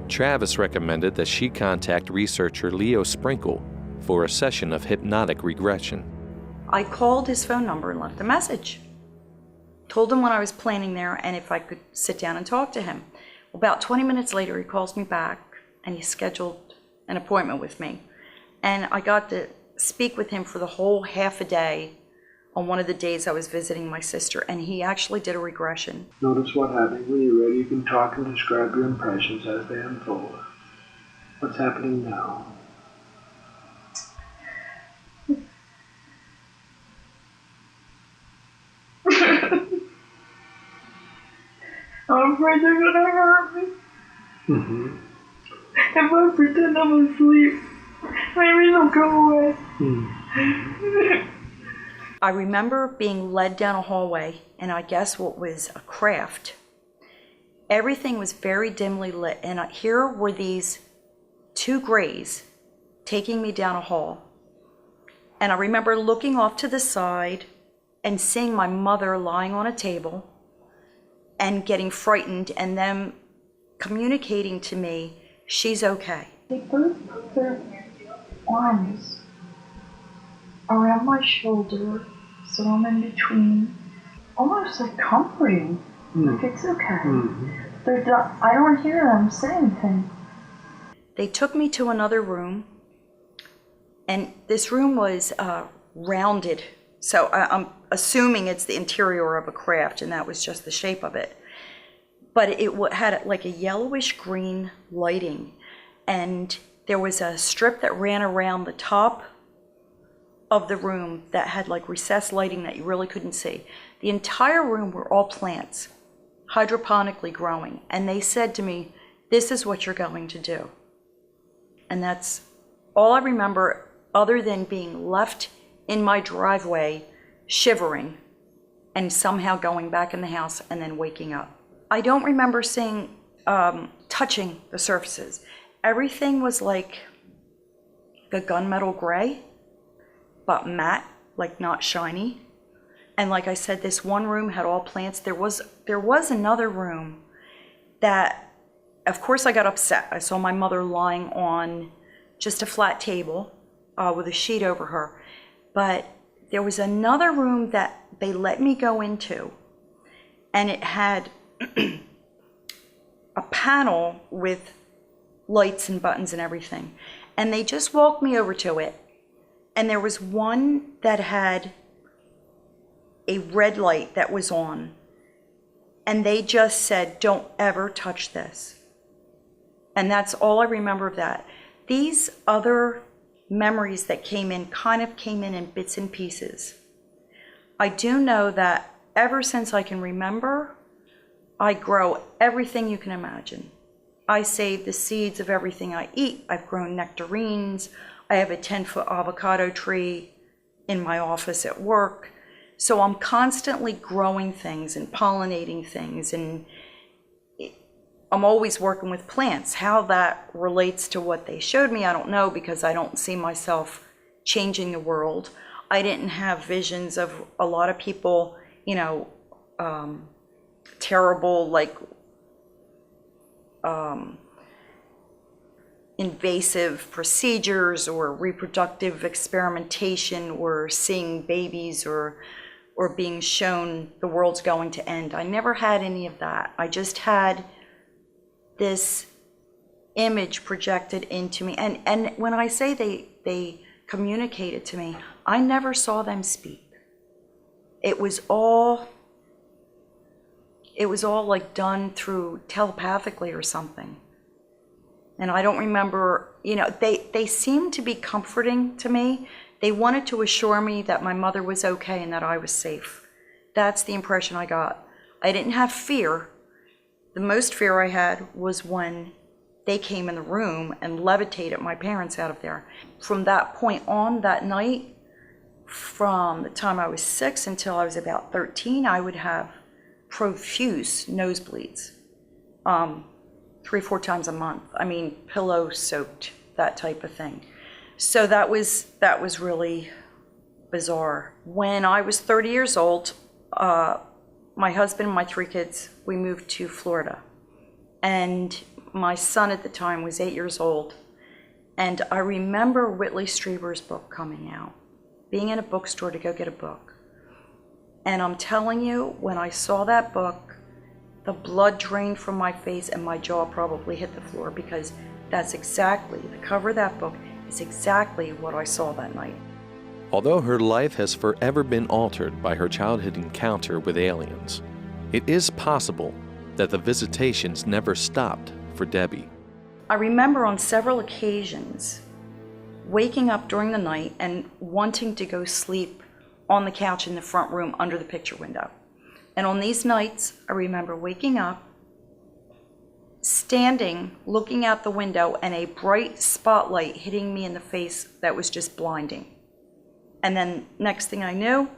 Speaker 18: Travis recommended that she contact researcher Leo Sprinkle for a session of hypnotic regression.
Speaker 21: I called his phone number and left a message. Told him when I was planning there and if I could sit down and talk to him. About 20 minutes later, he calls me back and he scheduled an appointment with me. And I got to speak with him for the whole half a day on one of the days I was visiting my sister, and he actually did a regression.
Speaker 7: Notice what happened. When you're ready, you can talk and describe your impressions as they unfold. What's happening now?
Speaker 22: I'm afraid they're gonna hurt me.
Speaker 7: Mm-hmm.
Speaker 22: If I pretend I'm asleep, maybe they'll go away.
Speaker 7: Mm-hmm.
Speaker 21: I remember being led down a hallway, and I guess what was a craft. Everything was very dimly lit, and here were these two grays taking me down a hall. And I remember looking off to the side and seeing my mother lying on a table and getting frightened, and them communicating to me, she's okay.
Speaker 22: They both put their arms around my shoulder, so I'm in between, almost like comforting, like it's okay. I don't hear them say anything.
Speaker 21: They took me to another room, and this room was rounded, so I'm assuming it's the interior of a craft, and that was just the shape of it. But it had like a yellowish green lighting, and there was a strip that ran around the top of the room that had like recessed lighting that you really couldn't see. The entire room were all plants, hydroponically growing, and they said to me, this is what you're going to do. And that's all I remember, other than being left in my driveway shivering and somehow going back in the house and then waking up. I don't remember seeing, touching the surfaces. Everything was like a gunmetal gray, but matte, like not shiny. And like I said, this one room had all plants. There was another room that, of course I got upset. I saw my mother lying on just a flat table with a sheet over her. But there was another room that they let me go into, and it had a panel with lights and buttons and everything. And they just walked me over to it. And there was one that had a red light that was on. And they just said, don't ever touch this. And that's all I remember of that. These other memories that came in kind of came in bits and pieces. I do know that ever since I can remember, I grow everything you can imagine. I save the seeds of everything I eat. I've grown nectarines. I have a 10-foot avocado tree in my office at work. So I'm constantly growing things and pollinating things, and I'm always working with plants. How that relates to what they showed me, I don't know, because I don't see myself changing the world. I didn't have visions of a lot of people, terrible, like, invasive procedures or reproductive experimentation or seeing babies or being shown the world's going to end. I never had any of that. I just had this image projected into me. And when I say they communicated to me, I never saw them speak. It was all like done through telepathically or something. And I don't remember, they seemed to be comforting to me. They wanted to assure me that my mother was okay and that I was safe. That's the impression I got. I didn't have fear. The most fear I had was when they came in the room and levitated my parents out of there. From that point on, that night, from the time I was 6 until I was about 13, I would have profuse nosebleeds. 3-4 times a month. I mean, pillow soaked, that type of thing. So that was really bizarre. When I was 30 years old, my husband and my 3 kids, we moved to Florida. And my son at the time was 8 years old. And I remember Whitley Strieber's book coming out, being in a bookstore to go get a book. And I'm telling you, when I saw that book, the blood drained from my face and my jaw probably hit the floor, because that's exactly, the cover of that book is exactly what I saw that night.
Speaker 18: Although her life has forever been altered by her childhood encounter with aliens, it is possible that the visitations never stopped for Debbie.
Speaker 21: I remember on several occasions waking up during the night and wanting to go sleep on the couch in the front room under the picture window. And on these nights, I remember waking up, standing, looking out the window, and a bright spotlight hitting me in the face that was just blinding. And then next thing I knew,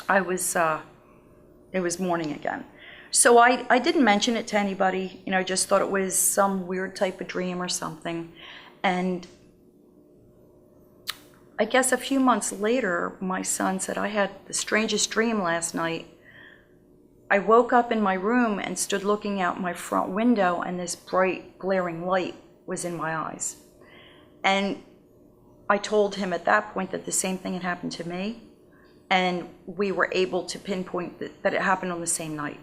Speaker 21: it was morning again. So I didn't mention it to anybody, you know, I just thought it was some weird type of dream or something. And I guess a few months later, my son said, I had the strangest dream last night. I woke up in my room and stood looking out my front window, and this bright, glaring light was in my eyes. And I told him at that point that the same thing had happened to me, and we were able to pinpoint that it happened on the same night.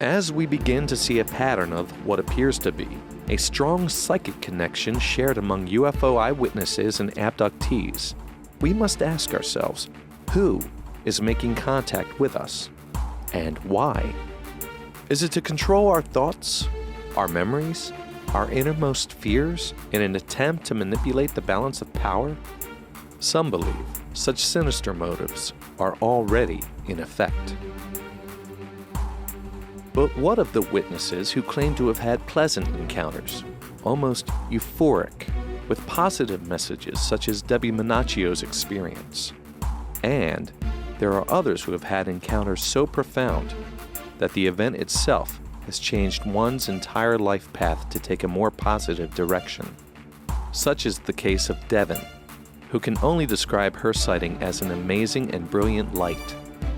Speaker 18: As we begin to see a pattern of what appears to be a strong psychic connection shared among UFO eyewitnesses and abductees, we must ask ourselves, who is making contact with us, and why? Is it to control our thoughts, our memories, our innermost fears in an attempt to manipulate the balance of power? Some believe such sinister motives are already in effect. But what of the witnesses who claim to have had pleasant encounters, almost euphoric, with positive messages such as Debbie Menaccio's experience? And there are others who have had encounters so profound that the event itself has changed one's entire life path to take a more positive direction. Such is the case of Devin, who can only describe her sighting as an amazing and brilliant light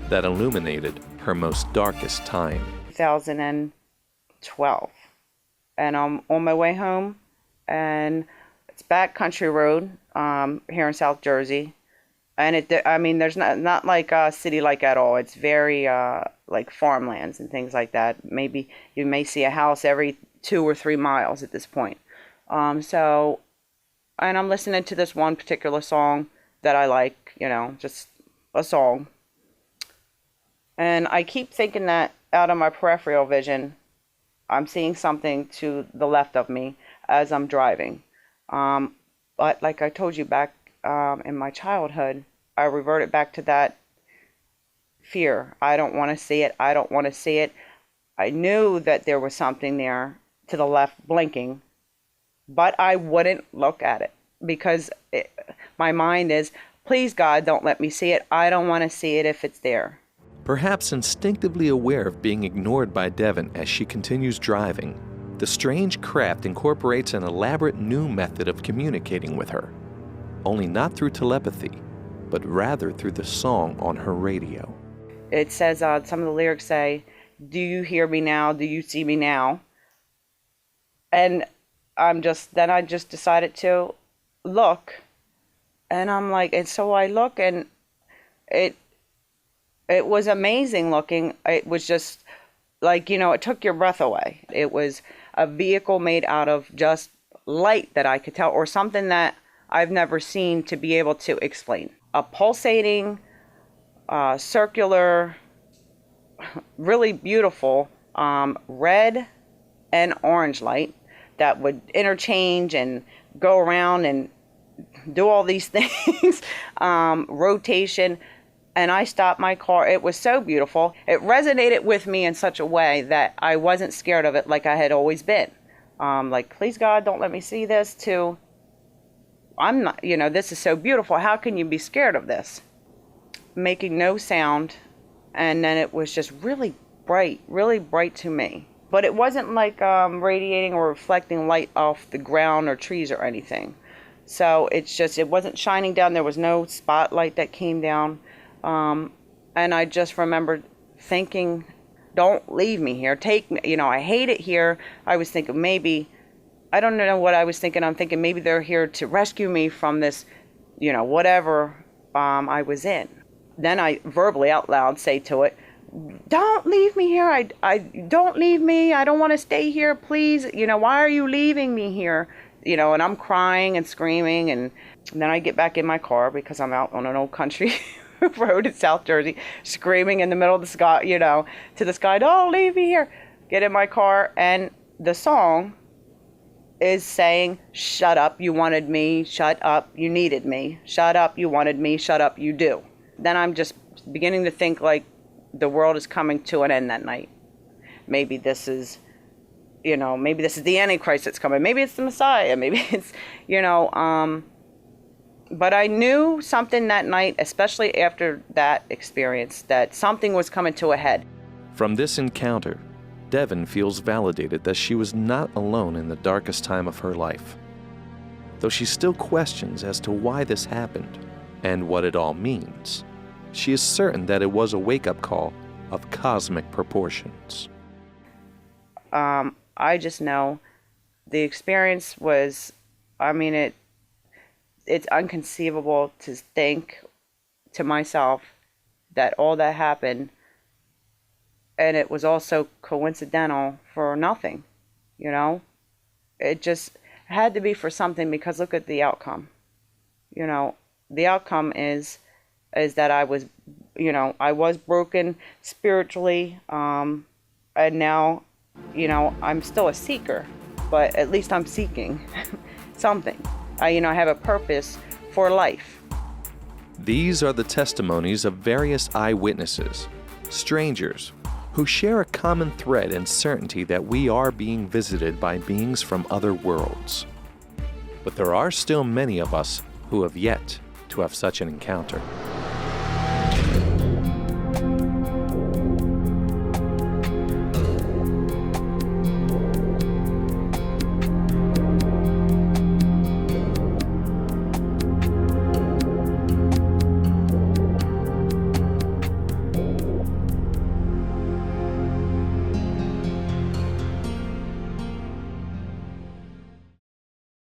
Speaker 18: that illuminated her most darkest time.
Speaker 5: 2012, and I'm on my way home, and it's back country road here in South Jersey, and there's not like a city like at all. It's very like farmlands and things like that. Maybe you may see a house every 2 or 3 miles at this point. And I'm listening to this one particular song that I like, you know, just a song, and I keep thinking that out of my peripheral vision, I'm seeing something to the left of me as I'm driving. But like I told you, back in my childhood, I reverted back to that fear. I don't want to see it. I don't want to see it. I knew that there was something there to the left blinking, but I wouldn't look at it because my mind is, please God, don't let me see it. I don't want to see it if it's there.
Speaker 18: Perhaps instinctively aware of being ignored by Devin as she continues driving, the strange craft incorporates an elaborate new method of communicating with her, only not through telepathy, but rather through the song on her radio.
Speaker 5: It says, some of the lyrics say, do you hear me now? Do you see me now? And I just decided to look, and I'm like, and so I look, and it was amazing looking. It was just like, you know, it took your breath away. It was a vehicle made out of just light that I could tell, or something that I've never seen to be able to explain. A pulsating, circular, really beautiful red and orange light that would interchange and go around and do all these things, rotation. And I stopped my car. It was so beautiful. It resonated with me in such a way that I wasn't scared of it like I had always been. Like, please God, don't let me see this, to, I'm not, you know, this is so beautiful. How can you be scared of this? Making no sound. And then it was just really bright to me. but it wasn't like radiating or reflecting light off the ground or trees or anything. So it's just, it wasn't shining down. There was no spotlight that came down. And I just remember thinking, don't leave me here. Take me, you know, I hate it here. I was thinking maybe, I don't know what I was thinking. I'm thinking maybe they're here to rescue me from this, you know, whatever I was in. Then I verbally out loud say to it, don't leave me here. I don't leave me. I don't want to stay here, please. You know, why are you leaving me here? You know, and I'm crying and screaming, and then I get back in my car because I'm out on an old country road in South Jersey, screaming in the middle of the sky, you know, to the sky, don't leave me here. Get in my car, and the song is saying, shut up, you wanted me, shut up, you needed me, shut up, you wanted me, shut up, you do. Then I'm just beginning to think like the world is coming to an end that night. Maybe this is, you know, maybe this is the Antichrist that's coming. Maybe it's the Messiah. Maybe it's, you know, but I knew something that night, especially after that experience, that something was coming to a head.
Speaker 18: From this encounter, Devon feels validated that she was not alone in the darkest time of her life. Though she still questions as to why this happened and what it all means, she is certain that it was a wake-up call of cosmic proportions.
Speaker 5: I just know the experience was, I mean, it's inconceivable to think to myself that all that happened, and it was also coincidental for nothing, you know? It just had to be for something, because look at the outcome. You know, the outcome is that I was, you know, I was broken spiritually, and now, you know, I'm still a seeker, but at least I'm seeking something. You know, I have a purpose for life.
Speaker 18: These are the testimonies of various eyewitnesses, strangers, who share a common thread and certainty that we are being visited by beings from other worlds. But there are still many of us who have yet to have such an encounter.